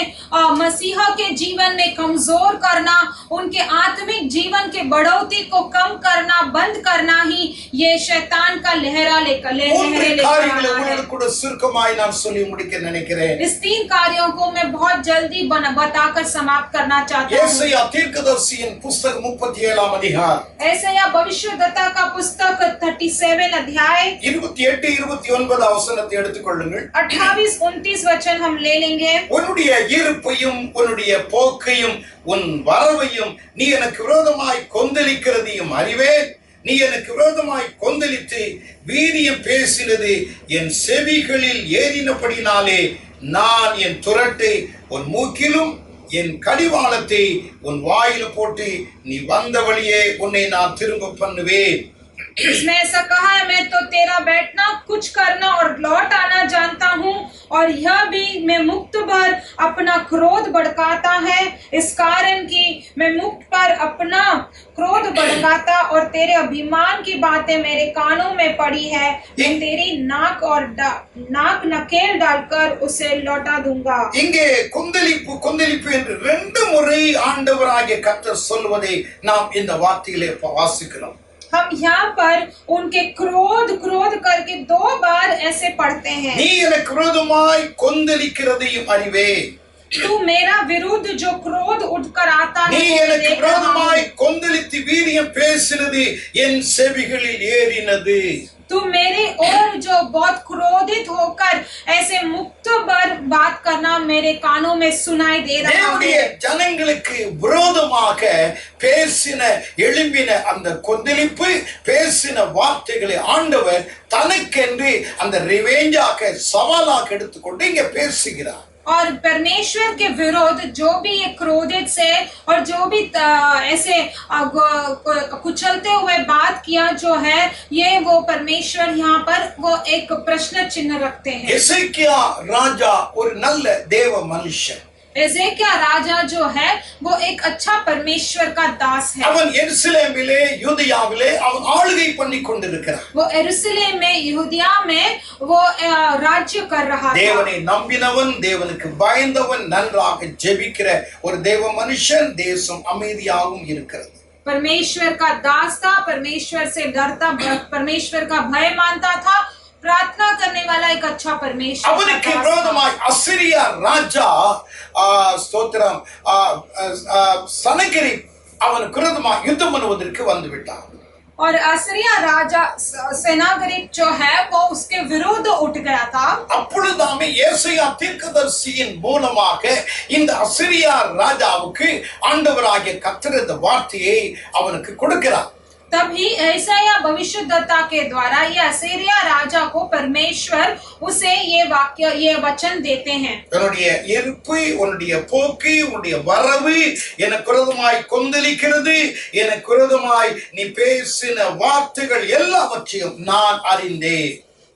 मसीहा के जीवन में कमजोर करना, उनके आत्मिक जीवन के बढ़ोतरी को कम करना, बंद करना ही ये शैतान का लहरा लेकर इस 3 कार्यों को मैं बहुत जल्दी बताकर समाप्त करना चाहता हूँ। यशायाह भविष्यद्वक्ता का पुस्तक 37 अध्याय 28-29 वचन हम ले लेंगे। உன்னுடைய இருப்பையும் உன்னுடைய போக்கையும் உன் வரவையும் நீ எனக்கு விரோதமாய் கொந்தளிக்கிறதையும் அறிவேன். நீ எனக்கு விரோதமாய் கொந்தளித்து வீரியம் பேசினது என் செவிகளில் ஏறினபடினாலே நான் என் துரட்டை உன் மூக்கிலும் என் கடிவாளத்தை உன் வாயில போட்டு நீ வந்த வழியே உன்னை நான் திரும்ப பண்ணுவேன். इसने ऐसा कहा है, मैं तो तेरा बैठना, कुछ करना और लौट आना जानता हूँ, और यह भी मैं मुक्त पर अपना क्रोध भड़काता है, इस कारण कि मैं मुक्त पर अपना क्रोध भड़काता और तेरे अभिमान की बातें मेरे कानों में पड़ी है, मैं तेरी नाक नकेल डालकर उसे लौटा दूंगा। இங்கே கொந்தளிப்பு என்று 2 முறை ஆண்டவராகிய கர்த்தர் சொல்வதை நாம் இந்த வார்த்தையிலே வாசிக்கிறோம். हम यहाँ पर उनके क्रोध करके 2 बार ऐसे पढ़ते हैं। நீ எனக்கு விரோதமாய் கொந்தளிக்கிறதையும் அறிவேன். तू मेरा विरुद्ध जो क्रोध उठकर आता है, நீ எனக்கு விரோதமாய் கொந்தளித்து வீரியம் பேசினது என் செவிகளில் ஏறினது. तू मेरे और जो बहुत क्रोधित होकर ऐसे मुक्त पर बात करना मेरे कानों में सुनाई दे रहा है। ஜனங்களுக்கு விரோதமாக பேசின எழும்பின அந்த கொந்தளிப்பு, பேசின வார்த்தைகளை ஆண்டவர் தனக்கென்று அந்த ரிவெஞ்சாக சவாலாக எடுத்துக்கொண்டு இங்கே பேசுகிறார். और परमेश्वर के विरोध जो भी ये क्रोधित से और जो भी ऐसे कुचलते हुए बात किया जो है, ये वो परमेश्वर यहाँ पर वो एक प्रश्न चिन्ह रखते हैं। எசேக்கியா ராஜா ஒரு நல்ல தேவ மனுஷன். एजेकिया राजा जो है वो एक अच्छा परमेश्वर का दास है। அவன் எருசலேமிலே யூதேயாவிலே அவன் ஆளுகை பண்ணி கொண்டிருக்கிறான். वो यरूशलेम में यहूदिया में वो राज्य कर रहा था। தேவனை நம்பினவன், தேவனுக்கு பயந்தவன், நன்றாக ஜெபிக்கிற ஒரு தேவ மனுஷன், தேசம் அமைதியாகவும் இருக்கிறது. परमेश्वर का दास था, परमेश्वर से डरता, परमेश्वर का भय मानता था, प्रार्थना करने वाला एक अच्छा परमेश्वर। அவனுக்கு விரோதமாய் அசிரியா ராஜா சனகரிப் அவனுக்கு விரோதமாய் யுத்தம் பண்ணுவதற்கு வந்து விட்டான். और असीरिया राजा सेनागरीब जो है वो उसके विरुद्ध उठ गया था। அப்பொழுதாமே ஏசாயா தீர்க்கதரிசியின் மூலமாக இந்த அசீரியா ராஜாவுக்கு ஆண்டவராகிய கர்த்தர் இந்த வார்த்தையை அவனுக்கு கொடுக்கிறார். तभी यशायाह भविष्यद्वक्ता के द्वारा ये असीरिया राजा को परमेश्वर उसे ये वचन देते हैं। உன்னுடைய இருப்பு, உன்னுடைய போக்கு, உன்னுடைய வரவு எனக்கு விரோதமாய் கொந்தளிக்கிறது, எனக்கு விரோதமாய் நீ பேசின வார்த்தைகள் எல்லாவற்றையும் நான் அறிந்தேன்.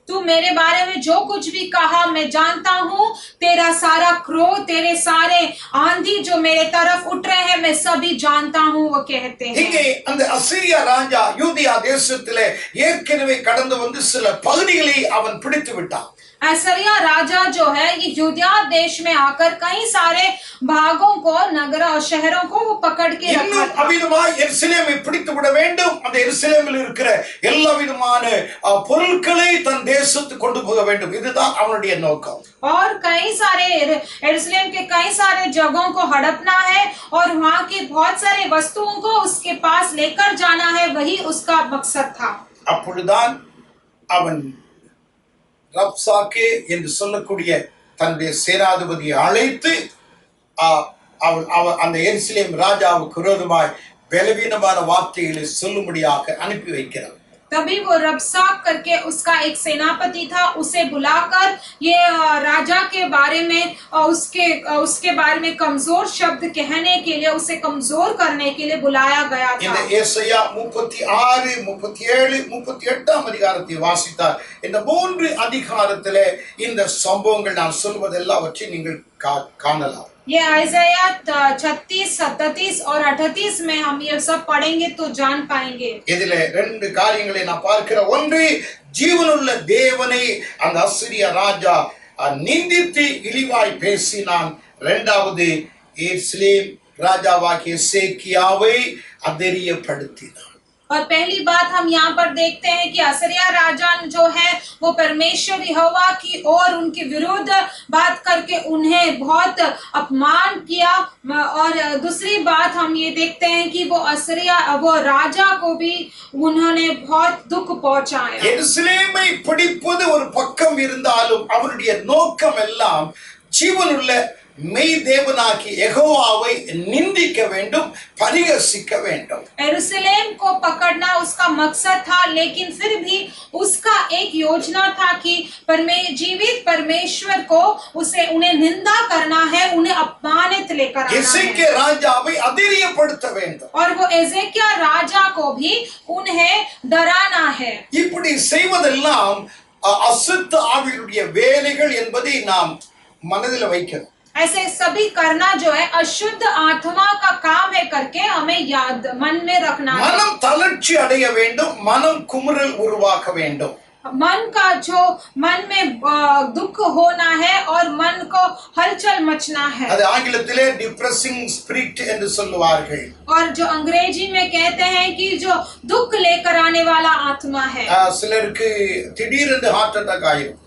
तू मेरे बारे में जो कुछ भी कहा मैं जानता हूँ। तेरा सारा क्रोध, तेरे सारे आंधी जो मेरे तरफ उठ रहे हैं मैं सभी जानता हूँ, वो कहते हैं। இங்கே அந்த அசீரியா ராஜா யூதியா தேசத்திலே ஏற்கனவே கடந்து வந்து சில பகுதிகளை அவன் பிடித்து விட்டான். असीरिया राजा जो है ये यूदिया देश में आकर कई सारे भागों को, नगर और शहरों को वो पकड़ के रखा இன்னும் था। அவ்விதமாய் எருசலேமை பிடித்து விட வேண்டும். அந்த எருசலேமில் இருக்கிற எல்லா விதமான பொருட்களை தன் தேசத்துக்கு கொண்டு போக வேண்டும். இதுதான் அவனுடைய நோக்கம். और कई सारे यरूशलेम के कई सारे जगहों को हड़पना है और वहाँ की बहुत सारे वस्तुओं को उसके पास लेकर जाना है, वही उसका मकसद था। அப்பொழுதுதான் அவன் ரப்சாக்கே என்று சொல்லக்கூடிய தன்னுடைய சேனாதிபதியை அழைத்து அந்த எருசலேம் ராஜாவுக்கு விரோதமாய் பலவீனமான வார்த்தைகளை சொல்லும்படியாக அனுப்பி வைக்கிறார். तभी वो रबसाक करके उसका एक सेनापति था, उसे बुलाकर ये राजा के बारे में उसके बारे में कमजोर शब्द कहने के लिए, उसे कमजोर करने के लिए बुलाया गया था। இந்த ஏசாயா 36, 37, 38 அதிகாரத்தை வாசித்தார். இந்த 3 அதிகாரத்திலே இந்த சம்பவங்கள் நான் சொல்வதெல்லாவற்றை நீங்கள் காணலாம். ये आइज़ाया 36, 37 और 38 में हम ये सब पढ़ेंगे तो जान पाएंगे। இதிலே 2 காரியங்களை நான் பார்க்கிறேன். ஒன்று, ஜீவனுள்ள தேவனை அந்த அசீரியா ராஜா நிந்தித்து இழிவாய் பேசினான். இரண்டாவது, எருசலேம் ராஜாவாகிய எசேக்கியாவை அதரியப்படுத்தினான். और पहली बात हम यहाँ पर देखते हैं कि असीरिया राजा जो है वो परमेश्वर यहोवा की और उनके विरुद्ध बात करके उन्हें बहुत अपमान किया। और दूसरी बात हम ये देखते हैं कि वो राजा को भी उन्होंने बहुत दुख पहुंचाया। எருசலேமை பிடிப்பது ஒரு பக்கம் இருந்தாலும் அவருடைய நோக்கம் எல்லாம் ஜீவனுள்ள மெய் தேவனாகி யெகோவாவை நிந்திக்க வேண்டும், பரிகசிக்க வேண்டும்। यरूशलेम को पकड़ना उसका मकसद था, लेकिन फिर भी उसका एक योजना था कि जीवित परमेश्वर को उन्हें निंदा करना है, उन्हें अपमानित लेकर आना है। எசேக்கியா ராஜாவை அதிரியப்படுத்த வேண்டும்। और वो एजेकिया राजा को भी उन्हें डराना है। இப்படி செய்வதெல்லாம் அசுத்த ஆவியுடைய வேலைகள் என்பதை நாம் மனதில் வைக்கணும்। ऐसे सभी करना जो है अशुद्ध आत्मा का काम है करके हमें याद मन में रखना है। மனம் தளர்ச்சி அடைய வேண்டும், மனம் குமுறல் உருவாக்க வேண்டும்। मन का जो मन में दुख होना है और मन को हलचल मचना है। அது ஆங்கிலத்திலே டிப்ரெசிங் ஸ்பிரிட் என்று சொல்லுவார்கள்। और जो अंग्रेजी में कहते हैं कि जो दुख लेकर आने वाला आत्मा है। சிலருக்கு திடீரென்று ஹார்ட் அட்டாக் ஆயிடும்।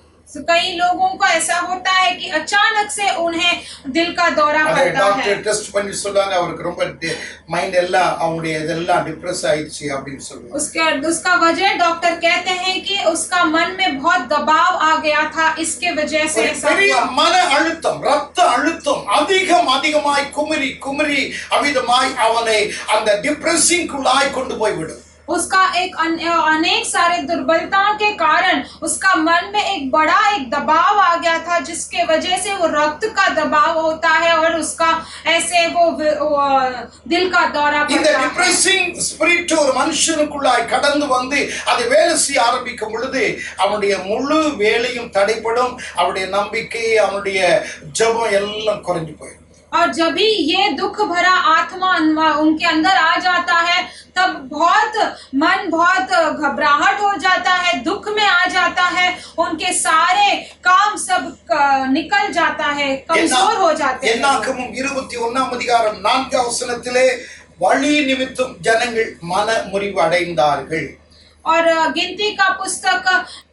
कई लोगों को ऐसा होता है कि अचानक से उन्हें दिल का दौरा पड़ता है। டாக்டர் டெஸ்ட் பண்ணி சொல்றாங்க அவருக்கு ரொம்ப மைண்ட் எல்லாம் அவங்களுடைய இதெல்லாம் டிப்ரெஸ் ஆயிடுச்சு அப்படினு சொல்றாங்க। उसका वजह डॉक्टर कहते हैं कि उसका मन में बहुत दबाव आ गया था, इसके वजह से ऐसा हुआ। மன அழுத்தம், ரத்த அழுத்தம் அதிகமாய் குமரி அவிதமாய் அவனை அந்த டிப்ரெசிங் குள்ளாய் கொண்டு போய் விடும்। उसका अनेक सारे दुर्बलताओं के कारण उसका मन में एक बड़ा दबाव आ गया था, जिसके वजह से वो रक्त का दबाव होता है और उसका ऐसे वो दिल का दौरा पड़ता है। இந்த டிப்ரெசிங் ஸ்பிரிட் ஒரு மனுஷனுக்குள்ளாய் கடந்து வந்து அது வேலை செய்ய ஆரம்பிக்கும் பொழுது அவனுடைய முழு வேலையும் தடைப்படும், அவனுடைய நம்பிக்கை, அவனுடைய ஜெபம் எல்லாம் குறைஞ்சு போயிடும்। और जब भी ये दुख भरा आत्मा उनके अंदर आ जाता है तब मन बहुत घबराहट हो जाता है, दुख में आ जाता है, उनके सारे काम सब निकल जाता है, कमजोर हो जाते हैं। என்னாகமம் 21 அதிகாரம் 4 வசனத்திலே வழி நிமித்தம் ஜனங்கள் மன முறிவு அடைந்தார்கள்। और गिनती का पुस्तक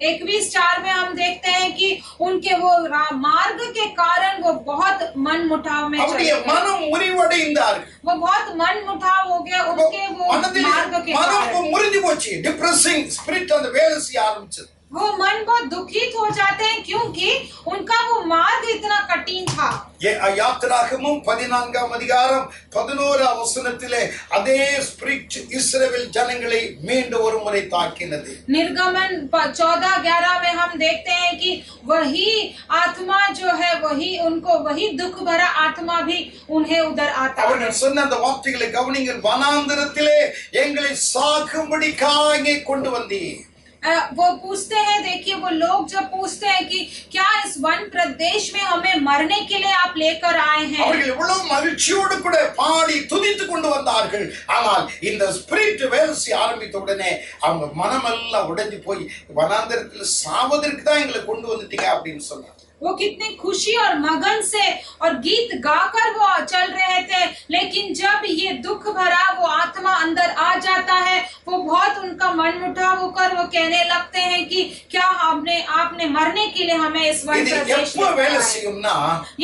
21:4 में हम देखते हैं कि उनके वो मार्ग के कारण वो बहुत मन मुटाव में அவருடைய चले गए। மனம் முறிவடைந்தார்கள். वो बहुत मन मुटाव हो गया उनके वो மனதில் मार्ग के மனம் कारण। முறிஞ்சு போச்சு. டிப்ரெசிங் ஸ்பிரிட் அந்த வேலை செய்ய ஆரம்பிச்சது. वो मन बहुत दुखित हो जाते हैं क्योंकि उनका वो मार्ग इतना कठिन था। யாத்திராகமம் 14ஆம் அதிகாரம் 11ஆம் வசனத்திலே அதே ஸ்பிரிட் இஸ்ரவேல் ஜனங்களை மீண்டும் ஒரு முறை தாக்கினது. निर्गमन 14:11 में हम देखते हैं कि वही आत्मा जो है वही दुख भरा आत्मा भी उन्हें उधर आता है। அவர்கள் சொன்ன அந்த வார்த்தைகளை கவனிங்கள். வனாந்தரத்திலே எங்களை சாகும்படிக்காக கொண்டு வந்தீர். वो पूछते हैं, देखिए वो लोग जब पूछते हैं कि क्या इस वन प्रदेश में हमें मरने के लिए आप लेकर आए हैं। அவர்கள் எவ்வளவு மகிழ்ச்சியோடு கூட பாடி துதித்து கொண்டு வந்தார்கள். ஆனால் இந்த ஸ்பிரிட் வேலை செய்ய ஆரம்பித்த உடனே அவங்க மனமெல்லாம் உடைஞ்சு போய் வனாந்தரத்தில் சாவதற்கு தான் எங்களை கொண்டு வந்துட்டீங்க அப்படின்னு சொன்னாங்க. वो कितनी खुशी और मगन से और गीत गाकर वो चल रहे थे, लेकिन जब ये दुख भरा वो आत्मा अंदर आ जाता है, वो बहुत उनका मन मुटाव होकर वो कहने लगते हैं कि क्या आपने मरने के लिए हमें इस वन प्रदेश में வேலை செய்யும்னா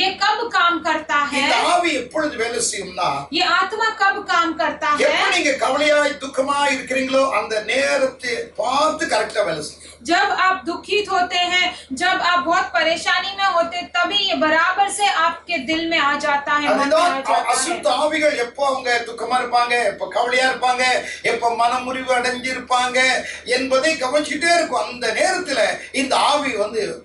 ये कब काम करता है। இந்த ஆவி எப்பொழுது வேலை செய்யும்னா ये आत्मा कब काम करता है। எப்ப நீங்க கவலையாய் துக்கமாய் இருக்கிறீங்களோ அந்த நேரத்தை பார்த்து கரெக்ட்டா வேலை செய்யும். जब आप दुखित होते हैं, जब आप बहुत परेशानी में होते, तभी ये बराबर से आपके दिल में आ जाता है, मन में आ जाता है। அசுத்த ஆவிகள் எப்போ அவங்க துக்கமா இருப்பாங்க, எப்ப கவலையா இருப்பாங்க, எப்ப மனமுறிவு அடைஞ்சிருப்பாங்க என்பதை கவனிச்சுட்டே இருக்கும். அந்த நேரத்துல இந்த ஆவி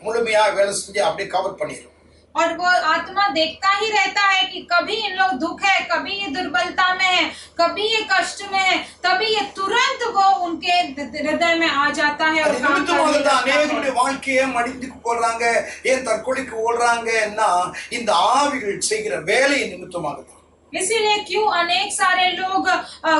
முழுமையா வேலை செஞ்சு அப்படியே கவர் பண்ணிடும். और वो आत्मा देखता ही रहता है कि कभी इन लोग दुख है, कभी ये दुर्बलता में है, कभी ये कष्ट में है, तभी ये तुरंत वो उनके हृदय में आ जाता है और काम करने लगता है। அநேகருடைய வாழ்க்கையை மடிந்துக்கு போடுறாங்க, ஏன் தற்கொலைக்கு ஓடுறாங்கன்னா இந்த ஆவிகள் செய்கிற வேலை நிமித்தமாக தான். इसीलिए क्यों अनेक सारे लोग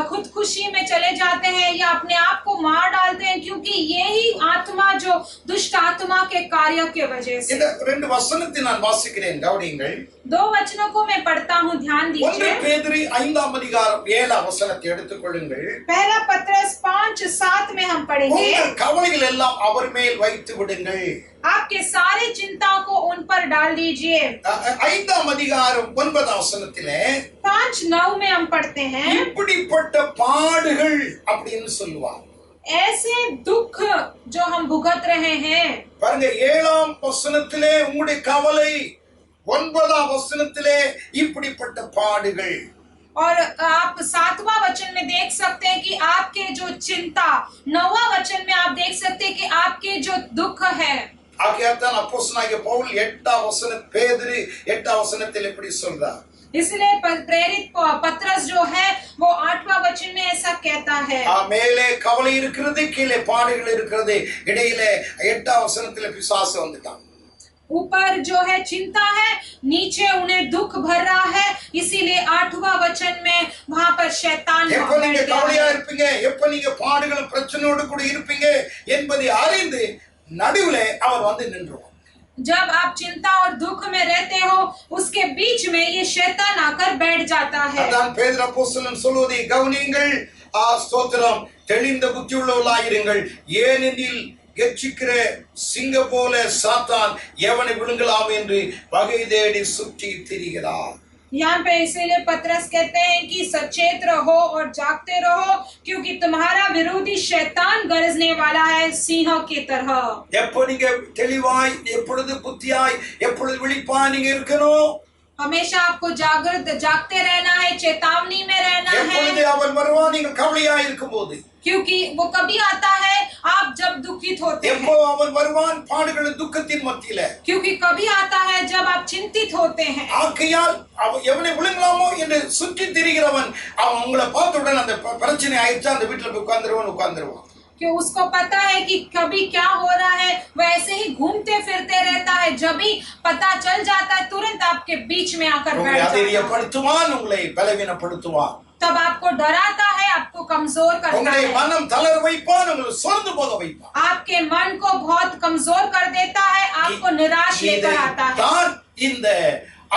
खुदकुशी में चले जाते हैं या अपने आप को मार डालते हैं, क्योंकि यही आत्मा जो दुष्ट आत्मा के कार्य के वजह से। இந்த ரெண்டு வசனத்தை நான் வாசிக்கிறேன், கவனியுங்கள். 2 वचनों को मैं पढ़ता हूँ, ध्यान 1 दीजिए। பேதுரு 5ஆம் அதிகாரம் 7ஆம் வசனத்தை எடுத்துக்கொள்ளுங்கள். पहला पत्रस 5:7 में हम पढ़ेंगे। உங்கள் கவலைகள் எல்லாம் அவர் மேல் வைத்து விடுங்கள். आपके सारे चिंताओं को उन पर डाल दीजिए। 5ஆம் அதிகாரம் 9ஆம் வசனத்திலே 5:9 में हम पढ़ते हैं, இப்படிப்பட்ட பாடுகள் அப்படின்னு சொல்லுவாங்க. ऐसे दुख जो हम भुगत रहे हैं। பாருங்க, 7ஆம் வசனத்திலே உங்களுடைய கவலை, 9ஆம் வசனத்திலே இப்படிப்பட்ட பாடுகள். और आप 7वां वचन में देख सकते हैं कि आपके जो चिंता, 9वां वचन में आप देख सकते हैं कि आपके जो दुख है। ஆகையால்தான் அப்போஸ்தலனாகிய பவுல் 8ஆம் வசனம் பேதுரு 8ஆம் வசனத்தில் இப்படி சொல்றார். इसलिए प्रेरित पत्रस जो है वो 8वां वचन में ऐसा कहता है। மேலே கவலை இருக்கிறது, கீழே பாடுகள் இருக்கிறது, இடையிலே 8ஆம் வசனத்தில் பிசாசு வந்துட்டான். ऊपर जो है चिंता है, नीचे उन्हें दुख भर रहा है, इसीलिए 8वां वचन में वहां पर शैतान எப்ப நீங்க கவலையா இருப்பீங்க, எப்ப நீங்க பாடுகள் பிரச்சனையோடு கூட இருப்பீங்க என்பதை அறிந்து நடுவுல அவர் நின்றுவார். जब आप चिंता और दुख में रहते हो, उसके बीच में ये शैतान आकर बैठ जाता है। அதான் பேதுரு அப்போஸ்தலன் சொல்வதை கவனியுங்கள். ஸ்தோத்திரம். தெளிந்த புத்தியுள்ளவர்களாயிருங்கள், ஏனெனில் கெர்ச்சிக்கிற சிங்கம் போல சாத்தான் எவனை விழுங்கலாம் என்று வகை தேடி சுற்றி திரிகிறார். यहाँ पे इसीलिए पत्रस कहते हैं कि सचेत रहो और जागते रहो, क्योंकि तुम्हारा विरोधी शैतान गरजने वाला है सिंह की तरह। எப்போ நீங்க தெளிவாய், எப்பொழுது புத்தியாய், எப்பொழுது விழிப்பாய் நீங்க இருக்கணும். हमेशा आपको जागते रहना है, चेतावनी में रहना है। எப்பொழுது அவன் வருவான் நீங்க கவலையாய் இருக்கும்போது, क्योंकि वो कभी आता है आप जब दुखित होते हैं। எப்போ அவன் வருவான் பாடுகள் துக்கத்தின் மத்தியில, क्योंकि कभी आता है जब आप चिंतित होते हैं। ஆகையால் அவன் எவனை விழுங்கலாமோ என்று சுற்றி திரிகிறவன் அவன் உங்களை பார்த்தவுடன் அந்த பிரச்சனை ஆயிடுச்சா அந்த வீட்டுல போய் உட்கார்ந்துருவான். कि उसको पता है कि कभी क्या हो रहा है, वैसे ही घूमते फिरते रहता है, जब भी पता चल जाता है तुरंत आपके बीच में आकर बैठ जाता है। உங்களை பலவீனப்படுத்துவான், तब आपको डराता है, आपको कमजोर करता है, மனம் தளர வைப்பான், உங்களை சோர்ந்து போக வைப்பான், आपके मन को बहुत कमजोर कर देता है, आपको निराश लेकर आता है। தான் இந்த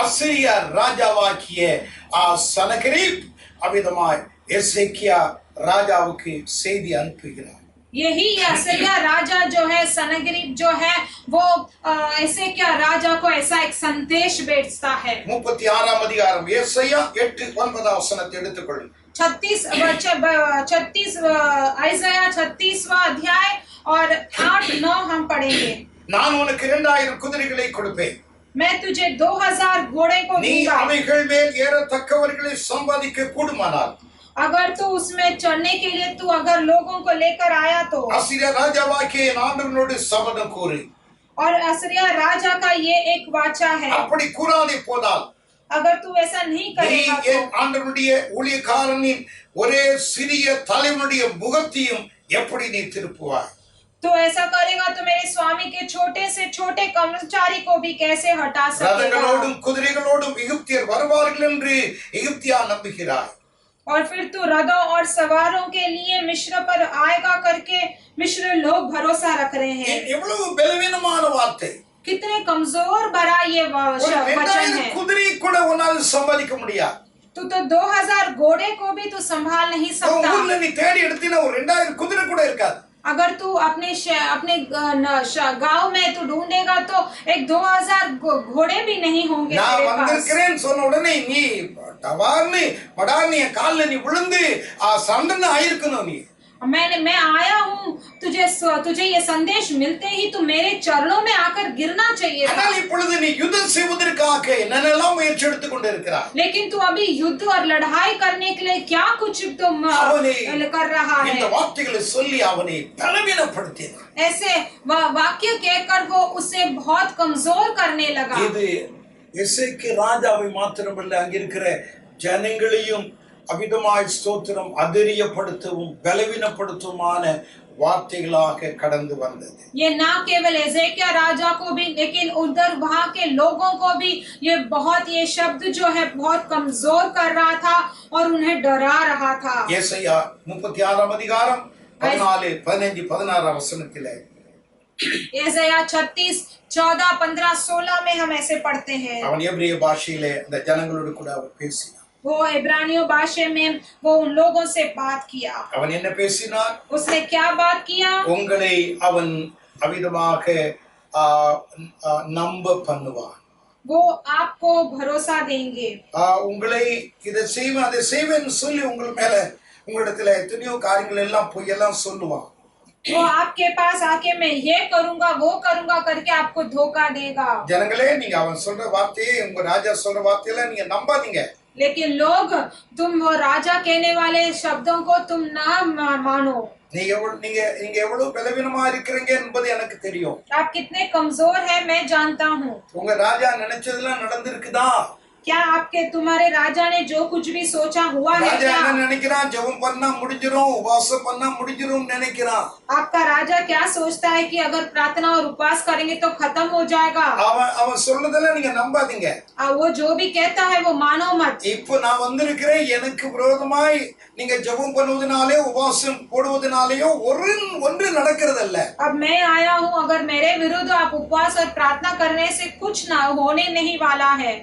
அசீரிய ராஜாவாக்கிய சனகரிப் அவிதமாய் எசேக்கியா ராஜாவுக்கு செய்தி அனுப்புகிறார். यही असरिया राजा जो है, सनगरीब जो है, वो ऐसे क्या राजा को ऐसा एक संदेश भेजता है। 36 அதிகாரம் ஏசாயா 8:9 வசனத்தை எடுத்துக்கொள்ளுங்கள். 36 ஐசாया 36वां अध्याय और 8-9 हम पढ़ेंगे। நான் உனக்கு 2000 குதிரைகளை கொடுப்பேன். मैं तुझे 2000 घोड़े को நீ दूंगा। அவைகள் மேல் ஏறத்தக்கவர்களை சம்பாதிக்க கூடுமானால் अगर तू उसमें चढ़ने के लिए तू अगर लोगों को लेकर आया तो, அசீரியா ராஜாவாகிய என் ஆண்டவனோடு சபதம் கூறு. और असरिया राजा का ये एक वाचा है, அப்படி கூறாதே போனால் अगर तू ऐसा नहीं நீ करेगा என் तो ஆண்டவனுடைய ஊழியக்காரனின் ஒரே சிறிய தலைவனுடைய முகத்தையும் எப்படி நீ திருப்புவாய்? तो ऐसा करेगा तो मेरे स्वामी के छोटे से छोटे कर्मचारी को भी कैसे हटा सकेगा। ரதங்களோடும் குதிரைகளோடும் எகிப்தியர் வருவார்கள் என்று எகிப்தியா நம்புகிறாய். और फिर तू रथों और सवारों के लिए मिस्र पर आएगा करके मिस्र लोग भरोसा रख रहे हैं। எவ்வளவு பலவீனமான வார்த்தை! कितने कमजोर भरा ये ஒரு वचन 2000 है। குதிரை கூட உன்னால் சம்பாதிக்க முடியாது. तू तो 2000 घोड़े को भी तू संभाल नहीं உன் सकता। ஊர்ல நீ தேடி எடுத்தீனா ஒரு 2000 குதிரை கூட இருக்காது. अगर तू अपने गांव में तू ढूंढेगा तो एक 2000 घोड़े भी नहीं होंगे நான் तेरे पास। வந்திருக்கிறேன் சொன்ன உடனே நீ டவார்னு படார்னு என் கால்ல நீ விழுந்து சண்டனை ஆயிருக்கணும். நீ मैं आया हूँ, तुझे ये संदेश मिलते ही तू मेरे चरणों में आकर गिरना चाहिए था। ஆனால் இப்பொழுது நீ யுத்தம் செய்வதற்காக என்னென்னலாம் முயற்சி எடுத்துக் கொண்டிருக்கிறாய். लेकिन तू अभी युद्ध और लड़ाई करने के लिए क्या कुछ तुम कर रहा है। இந்த வார்த்தைகளை சொல்லி அவனை பலவீனப்படுத்தினான். ऐसे वाक्य कहकर वो उसे बहुत कमजोर करने लगा। இது எசேக்கியா ராஜாவை மாத்திரமல்ல அங்கிருக்கிற ஜனங்களையும் அவிதமாய் ஸ்தோத்திரம் அதிரியப்படுத்தவும் பலவீனப்படுத்துமான வார்த்தைகளாக கடந்து வந்தது. ये ना केवल एजेकिया राजा को भी, लेकिन उधर वहां के लोगों को भी ये शब्द जो है बहुत कमजोर कर रहा था और उन्हें डरा रहा था। ஏசாயா 36 அதிகாரம் 14, 15, 16 வசனத்திலே एसाया 36, 14, 15, 16 में हम ऐसे पढ़ते हैं। அவன் எபிரேய பாஷையிலே அந்த ஜனங்களோடு கூட அவர் பேசினார். वो इब्रानियों भाषा में वो उन लोगों से बात किया। அவன் என்ன பேசினார்? उसने क्या बात किया? உங்களை அவன் அவிதமாக நம்ப பண்ணுவான். वो आपको भरोसा देंगे। உங்களை இதை செய்வேன் அதை செய்வேன்னு சொல்லி உங்கள் மேல உங்களிடத்துல எத்தனையோ காரியங்கள் எல்லாம் பொய்யெல்லாம் சொல்லுவான். वो आपके पास आके मैं ये करूंगा वो करूंगा करके आपको धोखा देगा। ஜனங்களே, நீங்க அவன் சொல்ற வார்த்தையை, உங்க ராஜா சொல்ற வார்த்தையெல்லாம் நீங்க நம்பாதீங்க. लेकिन लोग तुम वो राजा कहने वाले शब्दों को तुम ना मानो। நீங்க எவ்வளவு பலவீனமா இருக்கிறீங்க என்பது எனக்கு தெரியும். आप कितने कमजोर हैं मैं जानता हूँ। உங்க ராஜா நினைச்சதெல்லாம் நடந்திருக்குதா? क्या तुम्हारे राजा ने जो कुछ भी सोचा हुआ है ராஜா क्या? என்ன நினைக்கிறான்? ஜெபம் பண்ணா முடிஞ்சிரும், உபவாசம் பண்ணா முடிஞ்சிரும் நினைக்கிறான். आपका राजा क्या सोचता है कि अगर प्रार्थना और उपवास करेंगे तो खत्म हो जाएगा। அவன் சொல்றதெல்லாம் நீங்க நம்பாதீங்க. वो जो भी कहता है वो मानो मत। இப்போ நான் வந்திருக்கிறேன், எனக்கு விரோதமாய் நீங்க ஜெபம் பண்ணுவதனாலே உபவாசம் போடுவதனாலேயோ ஒன்று நடக்கிறதல்ல. अब मैं आया हूँ, अगर मेरे विरुद्ध आप उपवास और प्रार्थना करने से कुछ ना होने नहीं वाला है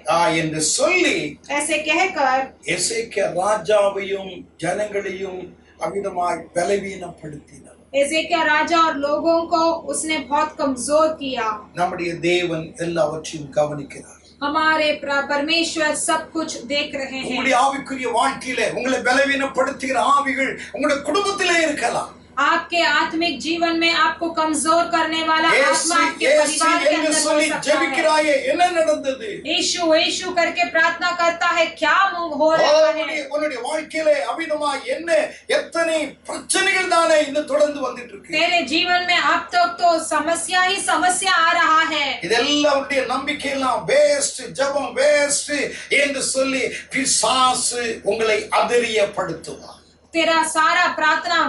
என்று சொல்லி ऐसे कहकर எசேக்கியா ராஜாவையும் ஜனங்களையும் அவிதமாய் பலவீனப்படுத்தினார். एजेकिया राजा और लोगों को उसने बहुत कमजोर किया। நம்முடைய தேவன் எல்லாவற்றையும் கவனிக்கிறார். हमारे परमेश्वर सब कुछ देख रहे हैं। உங்களுடைய ஆவிக்குரிய வாழ்க்கையிலே உங்களை பலவீனப்படுத்துகிற ஆவிகள் உங்களுடைய குடும்பத்திலே இருக்கலாம். आपके आत्मिक जीवन में आपको कमजोर करने वाला आत्मा आपके परिवार के अंदर हो सकता है। என்ன நடந்தது? यीशु यीशु करके प्रार्थना करता है, क्या हो रहा है? உன்னுடைய வாழ்க்கையிலே அவிதமா என்ன எத்தனை பிரச்சனைகள் தானே இன்னும் தொடர்ந்து வந்துட்டு இருக்கு. तेरे जीवन में अब तक तो समस्या ही समस्या आ रहा है। இதெல்லாம் உன்னுடைய நம்பிக்கை எல்லாம் வேஸ்ட், ஜெபம் வேஸ்ட் என்று சொல்லி பிசாசு உங்களை அதிரியப்படுத்துவார். तेरा सारा प्रार्थना